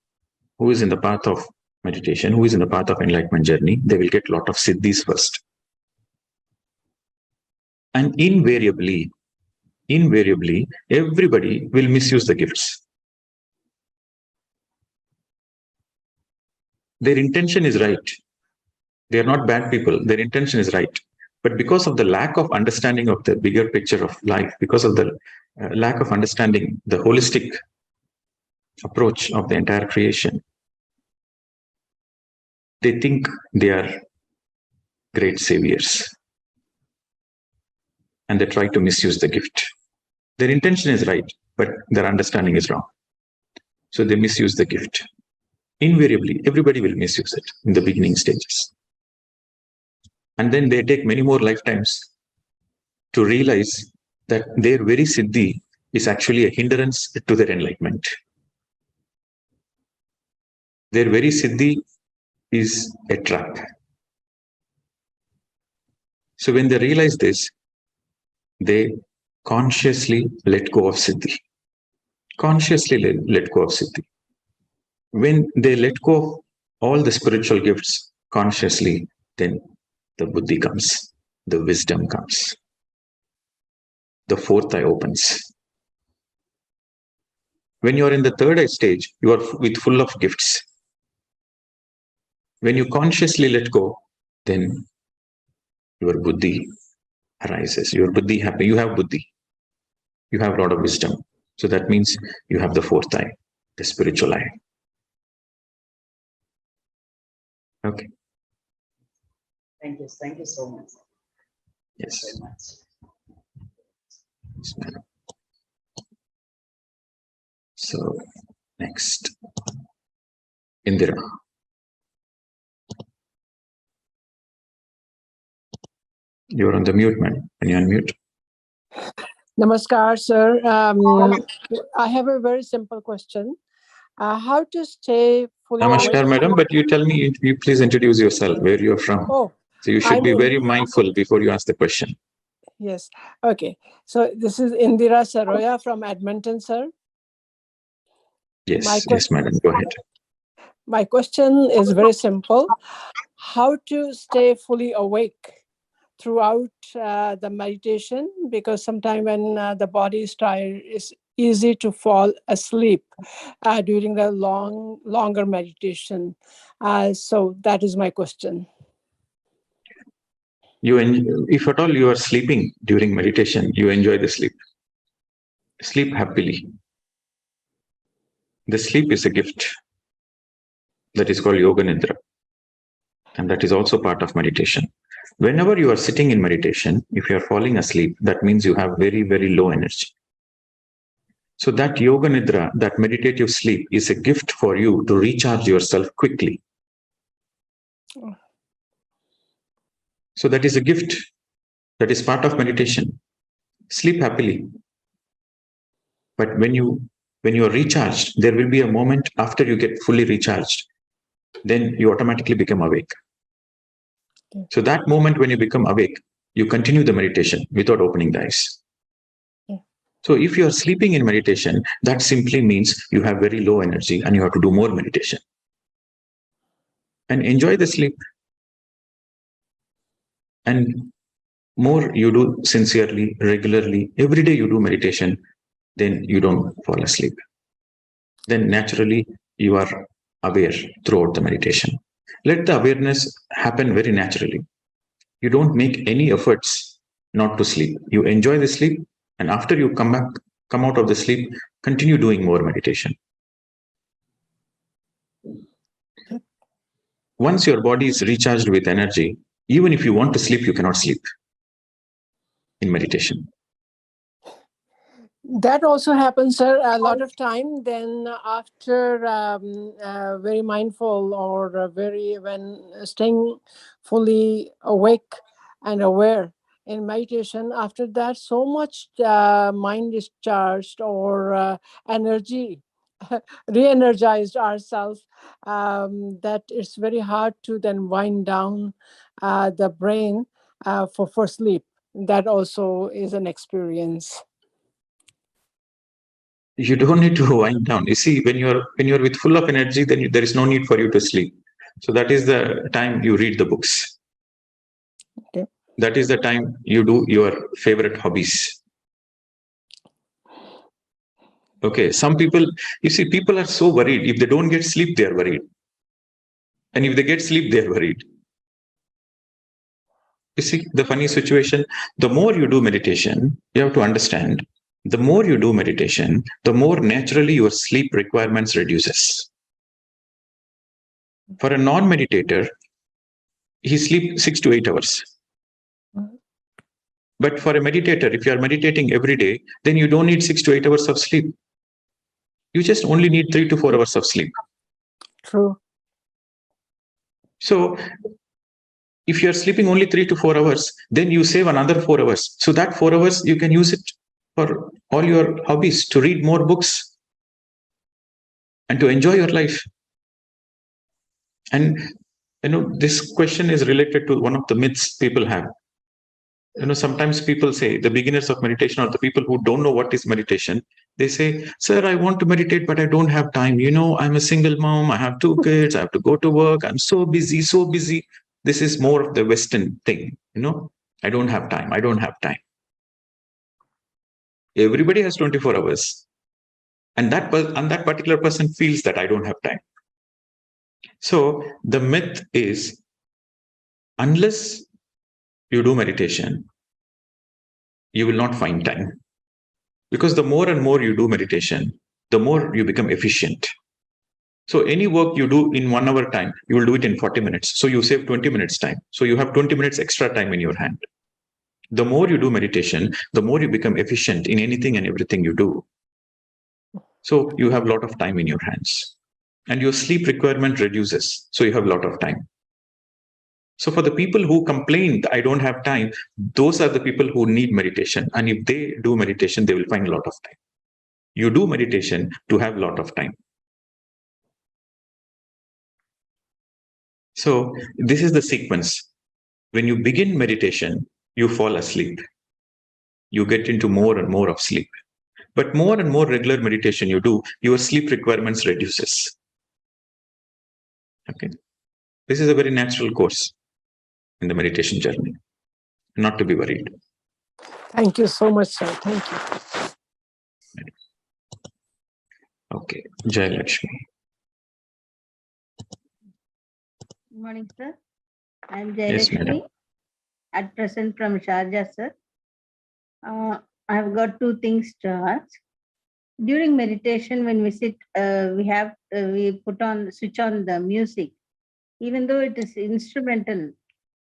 who is in the path of meditation, who is in the path of enlightenment journey, they will get a lot of siddhis first. And invariably, everybody will misuse the gifts. Their intention is right. They are not bad people. Their intention is right. But because of the lack of understanding of the bigger picture of life, because of the lack of understanding the holistic approach of the entire creation, they think they are great saviors. And they try to misuse the gift. Their intention is right, but their understanding is wrong. So they misuse the gift. Invariably, everybody will misuse it in the beginning stages. And then they take many more lifetimes to realize that their very siddhi is actually a hindrance to their enlightenment. Their very siddhi is a trap. So when they realize this, they consciously let go of siddhi. Consciously let go of siddhi. When they let go of all the spiritual gifts consciously, then the buddhi comes, the wisdom comes, the fourth eye opens. When you are in the third eye stage, you are with full of gifts. When you consciously let go, then your buddhi arises. Your buddhi happens. You have buddhi. You have a lot of wisdom. So that means you have the fourth eye, the spiritual eye. Okay. Thank you so much. Yes. Very much. Yes, madam. So next, Indira. You're on the mute, madam. Can you unmute? Namaskar, sir. I have a very simple question. How to stay fully Namaskar, awake? madam. But you tell me, you please introduce yourself, where you're from. Oh, So you should be very mindful before you ask the question. Yes. Okay. So this is Indira Saroya from Edmonton, sir. Yes, yes, madam. Go ahead. My question is very simple. How to stay fully awake throughout the meditation? Because sometimes when the body is tired, it's easy to fall asleep during the longer meditation. So that is my question. If at all you are sleeping during meditation, you enjoy the sleep. Sleep happily. The sleep is a gift that is called Yoga Nidra. And that is also part of meditation. Whenever you are sitting in meditation, if you are falling asleep, that means you have very, very low energy. So that Yoga Nidra, that meditative sleep, is a gift for you to recharge yourself quickly. So that is a gift. That is part of meditation. Sleep happily. But when you are recharged, there will be a moment after you get fully recharged. Then you automatically become awake. So that moment when you become awake, you continue the meditation without opening the eyes. So if you are sleeping in meditation, that simply means you have very low energy and you have to do more meditation. And enjoy the sleep. And more you do sincerely, regularly, every day you do meditation, then you don't fall asleep. Then naturally you are aware throughout the meditation. Let the awareness happen very naturally. You don't make any efforts not to sleep. You enjoy the sleep, and after you come out of the sleep, continue doing more meditation. Once your body is recharged with energy, even if you want to sleep, you cannot sleep in meditation. That also happens, sir, a lot of time. Then after very mindful or when staying fully awake and aware in meditation, after that, so much mind is charged or energy, re-energized ourselves, that it's very hard to then wind down the brain for sleep. That also is an experience. You don't need to wind down. You see, when you're with full of energy, then there is no need for you to sleep. So that is the time you read the books. Okay. That is the time you do your favorite hobbies. Okay, some people, you see, people are so worried. If they don't get sleep, they are worried. And if they get sleep, they are worried. You see, the funny situation, the more you do meditation, you have to understand, the more you do meditation, the more naturally your sleep requirements reduces. For a non-meditator, he sleeps 6 to 8 hours. But for a meditator, if you are meditating every day, then you don't need 6 to 8 hours of sleep. You just only need 3 to 4 hours of sleep. True. So if you're sleeping only 3 to 4 hours, then you save another 4 hours. So that 4 hours, you can use it for all your hobbies, to read more books and to enjoy your life. And, this question is related to one of the myths people have. Sometimes people say, the beginners of meditation or the people who don't know what is meditation, they say, sir, I want to meditate, but I don't have time. I'm a single mom. I have 2 kids. I have to go to work. I'm so busy, so busy. This is more of the Western thing. I don't have time. I don't have time. Everybody has 24 hours. And that particular person feels that I don't have time. So the myth is, unless you do meditation, you will not find time. Because the more and more you do meditation, the more you become efficient. So any work you do in 1 hour time, you will do it in 40 minutes. So you save 20 minutes time. So you have 20 minutes extra time in your hand. The more you do meditation, the more you become efficient in anything and everything you do. So you have a lot of time in your hands. And your sleep requirement reduces. So you have a lot of time. So for the people who complain, I don't have time, those are the people who need meditation. And if they do meditation, they will find a lot of time. You do meditation to have a lot of time. So this is the sequence. when you begin meditation, you fall asleep. You get into more and more of sleep. But more and more regular meditation you do, your sleep requirements reduces. Okay. This is a very natural course in the meditation journey. Not to be worried. Thank you so much, sir. Thank you. Okay. Jai Lakshmi. Good morning, sir. I am Jai Yes, Lakshmi, madam. at present from Sharjah, sir. I have got two things to ask. During meditation, when we sit, we switch on the music, even though it is instrumental.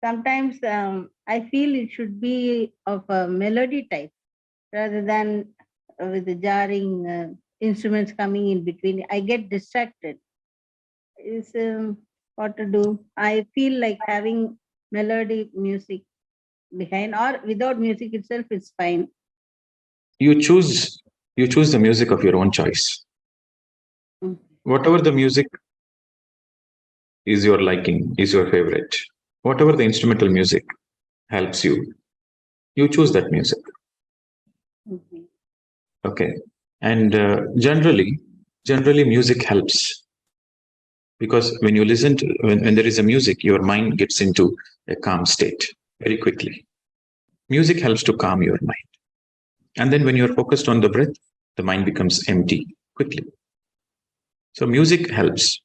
Sometimes I feel it should be of a melody type rather than with the jarring instruments coming in between. I get distracted. Is what to do? I feel like having melody music behind, or without music itself is fine. You choose the music of your own choice. Mm. Whatever the music is your liking, is your favorite. Whatever the instrumental music helps you, you choose that music. Okay. Okay. And generally music helps, because when you listen to, when there is a music, your mind gets into a calm state very quickly. Music helps to calm your mind. And then when you're focused on the breath, the mind becomes empty quickly. So music helps,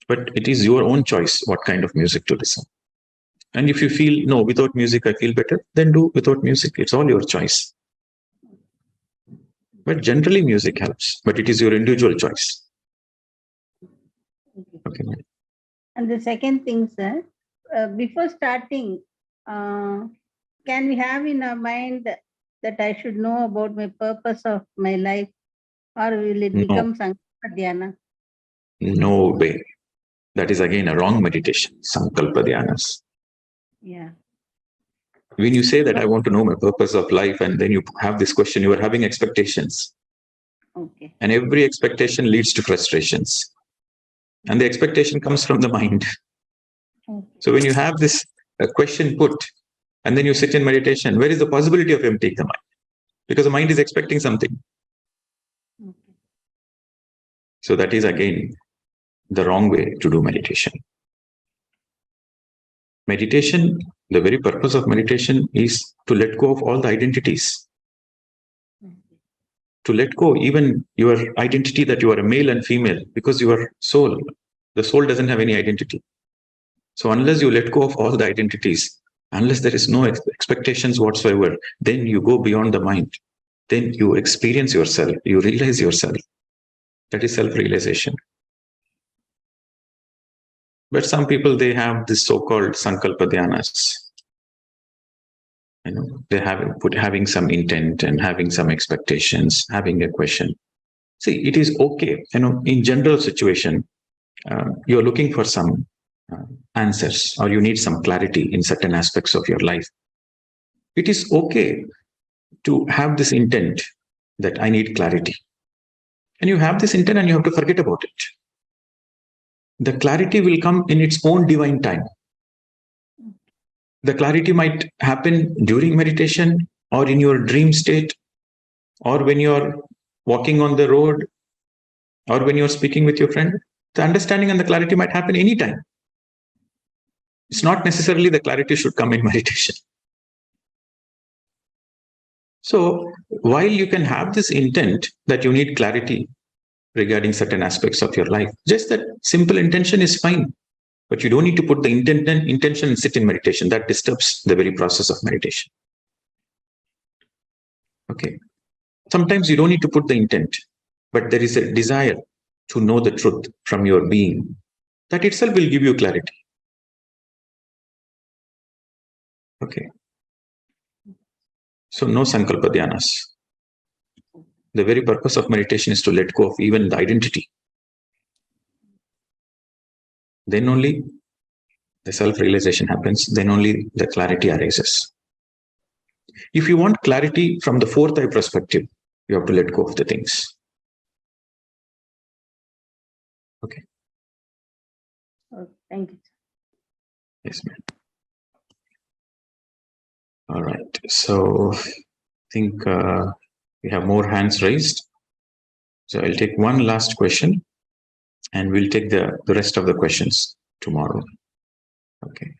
but it is your own choice what kind of music to listen. And if you feel, no, without music I feel better, then do without music. It's all your choice. But generally music helps, but it is your individual choice. Okay. And the second thing, sir, before starting, can we have in our mind that I should know about my purpose of my life, or will it become Sankalpa Dhyana? No way. That is again a wrong meditation, Sankalpa Dhyanas. Yeah. When you say that I want to know my purpose of life, and then you have this question, you are having expectations. Okay. And every expectation leads to frustrations. And the expectation comes from the mind. Okay. So when you have this question put, and then you sit in meditation, where is the possibility of emptying the mind? Because the mind is expecting something. Okay. So that is again the wrong way to do meditation. Meditation, the very purpose of meditation is to let go of all the identities. To let go even your identity that you are a male and female, because you are soul. The soul doesn't have any identity. So unless you let go of all the identities, unless there is no expectations whatsoever, then you go beyond the mind. Then you experience yourself, you realize yourself. That is self-realization. But some people, they have this so-called Sankalpa Dhyanas. They having some intent and having some expectations, having a question. See, it is okay. In general situation, you're looking for some answers, or you need some clarity in certain aspects of your life. It is okay to have this intent that I need clarity. And you have this intent and you have to forget about it. The clarity will come in its own divine time. The clarity might happen during meditation, or in your dream state, or when you're walking on the road, or when you're speaking with your friend. The understanding and the clarity might happen anytime. It's not necessarily the clarity should come in meditation. So while you can have this intent that you need clarity regarding certain aspects of your life, just that simple intention is fine. But you don't need to put the intention and sit in meditation. That disturbs the very process of meditation. Okay. Sometimes you don't need to put the intent, but there is a desire to know the truth from your being. That itself will give you clarity. Okay. So no Sankalpa Dhyanas. The very purpose of meditation is to let go of even the identity. Then only the self-realization happens. Then only the clarity arises. If you want clarity from the fourth eye perspective, you have to let go of the things. Okay. Thank you. Yes, ma'am. All right. So I think we have more hands raised. So I'll take one last question and we'll take the rest of the questions tomorrow. Okay.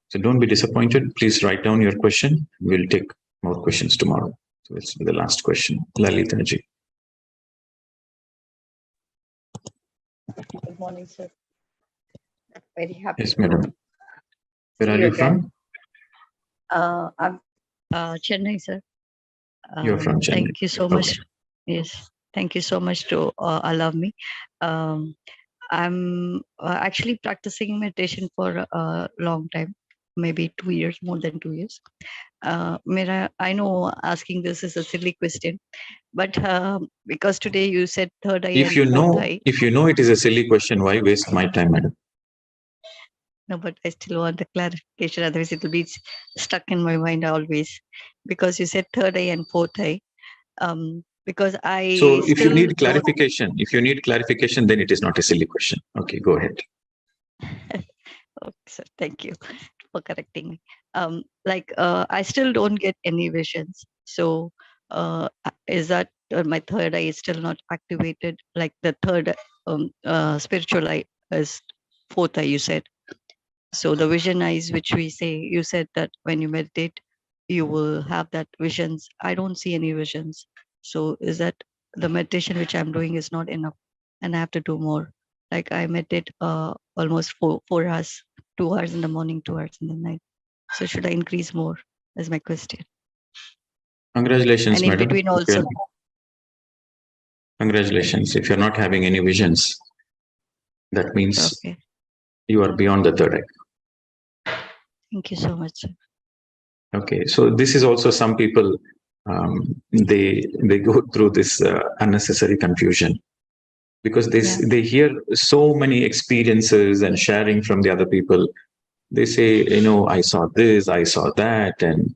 So don't be disappointed. Please write down your question. We'll take more questions tomorrow. So let's do the last question. Lalita ji. Good morning, sir. Very happy. Yes, madam. Where See are you you from? again. I'm Chennai, sir. You're from Chennai. Thank you so much. Yes, thank you so much to allow me. I'm actually practicing meditation for a long time, maybe 2 years, more than 2 years. I know asking this is a silly question, but because today you said third eye If and you fourth know, eye. if you know it is a silly question, why waste my time, madam? No, but I still want a clarification. Otherwise, it will be stuck in my mind always. Because you said third eye and fourth eye. Because I So if you still need don't. clarification, then it is not a silly question. Okay, go ahead. Okay, sir. Thank you for correcting me. I still don't get any visions. So, is that my third eye is still not activated? Like the third spiritual eye is fourth eye, you said. So the vision eyes, which we say, you said that when you meditate, you will have that visions. I don't see any visions. So is that the meditation which I'm doing is not enough, and I have to do more? Like I meditate almost 4 hours, 2 hours in the morning, 2 hours in the night. So should I increase more? Is my question. Congratulations, And in madam. between also. Congratulations. If you're not having any visions, that means Okay. you are beyond the third eye. Thank you so much, sir. Okay, so this is also some people they go through this unnecessary confusion because they hear so many experiences and sharing from the other people. They say, you know, I saw this, I saw that, and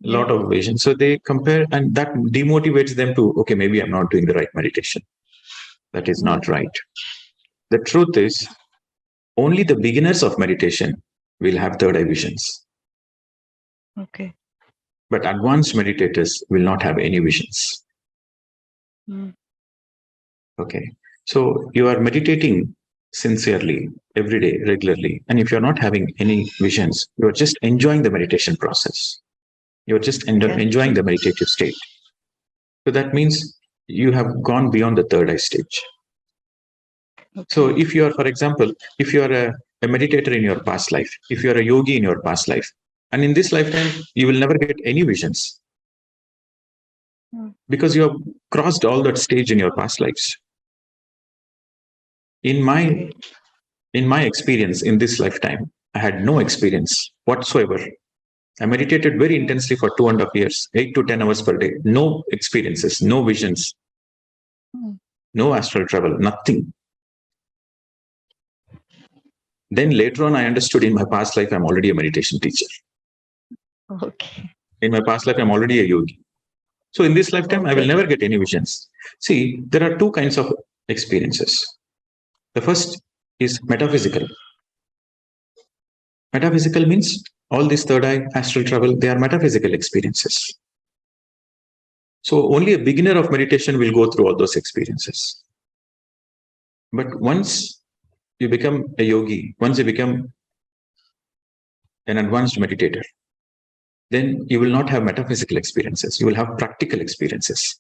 a lot of vision. So they compare, and that demotivates them to, okay, maybe I'm not doing the right meditation. That is not right. The truth is, only the beginners of meditation will have third eye visions. Okay. But advanced meditators will not have any visions. Okay. So you are meditating sincerely every day, regularly. And if you're not having any visions, you're just enjoying the meditation process. You're just enjoying the meditative state. So that means you have gone beyond the third eye stage. Okay. So if you are, for example, if you are a meditator in your past life, if you are a yogi in your past life, and in this lifetime, you will never get any visions because you have crossed all that stage in your past lives. In my experience in this lifetime, I had no experience whatsoever. I meditated very intensely for 2.5 years, 8 to 10 hours per day. No experiences, no visions, no astral travel, nothing. Then later on, I understood in my past life, I'm already a meditation teacher. Okay. In my past life, I'm already a yogi. So in this lifetime, I will never get any visions. See, there are two kinds of experiences. The first is metaphysical. Metaphysical means all this third eye, astral travel, they are metaphysical experiences. So only a beginner of meditation will go through all those experiences. But once you become a yogi, once you become an advanced meditator, then you will not have metaphysical experiences. You will have practical experiences.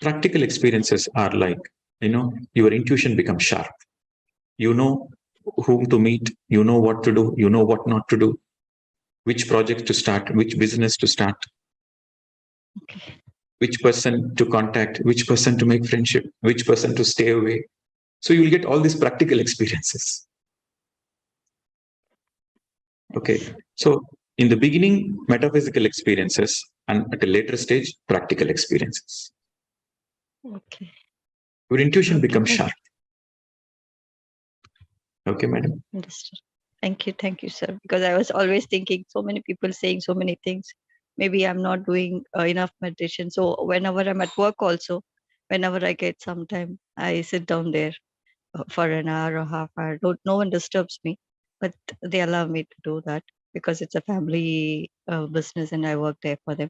Practical experiences are like, you know, your intuition becomes sharp. You know whom to meet, you know what to do, you know what not to do, which project to start, which business to start, which person to contact, which person to make friendship, which person to stay away. So you will get all these practical experiences. Okay. So in the beginning, metaphysical experiences, and at a later stage, practical experiences. Okay. Your intuition becomes sharp. Okay, madam. Understood. Thank you, sir. Because I was always thinking, so many people saying so many things. Maybe I'm not doing enough meditation. So whenever I'm at work, also, whenever I get some time, I sit down there for an hour or half hour. No one disturbs me, but they allow me to do that. because it's a family business and I work there for them.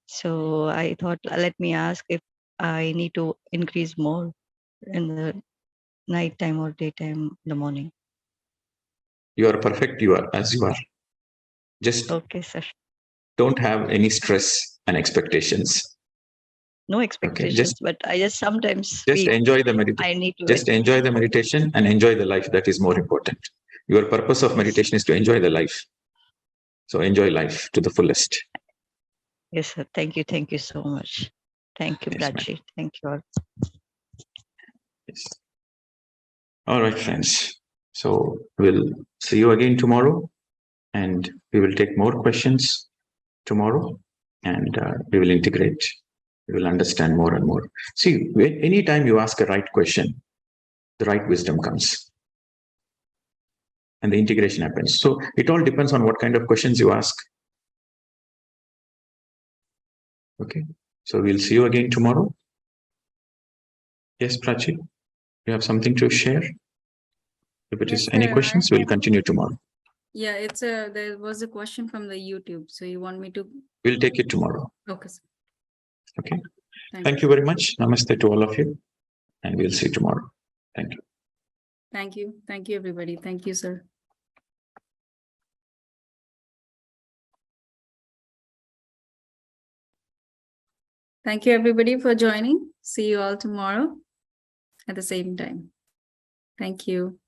So I thought, let me ask if I need to increase more in the night time or daytime in the morning. You are perfect. You are as you are. Just Okay, sir. don't have any stress and expectations. No Okay, expectations, but I just sometimes just enjoy the meditation. I need to Just enjoy the meditation and enjoy the life. That is more important. Your purpose of meditation is to enjoy the life. So enjoy life to the fullest. Yes, sir. Thank you. Thank you so much. Thank you, Yes, ma'am. Pradeep. Thank you all. Yes. All right, friends. So we'll see you again tomorrow, and we will take more questions tomorrow, and we will integrate. We will understand more and more. See, anytime you ask a right question, the right wisdom comes, and the integration happens. So it all depends on what kind of questions you ask. Okay. So we'll see you again tomorrow. Yes, Prachi, you have something to share? If it is Yes, any sir, questions, we'll continue tomorrow. Yeah, there was a question from the YouTube. So you want me to? We'll take it tomorrow. Okay, sir. Okay. Thank you very much. Namaste to all of you. And we'll see you tomorrow. Thank you. Thank you. Thank you, everybody. Thank you, sir. Thank you, everybody, for joining. See you all tomorrow at the same time. Thank you.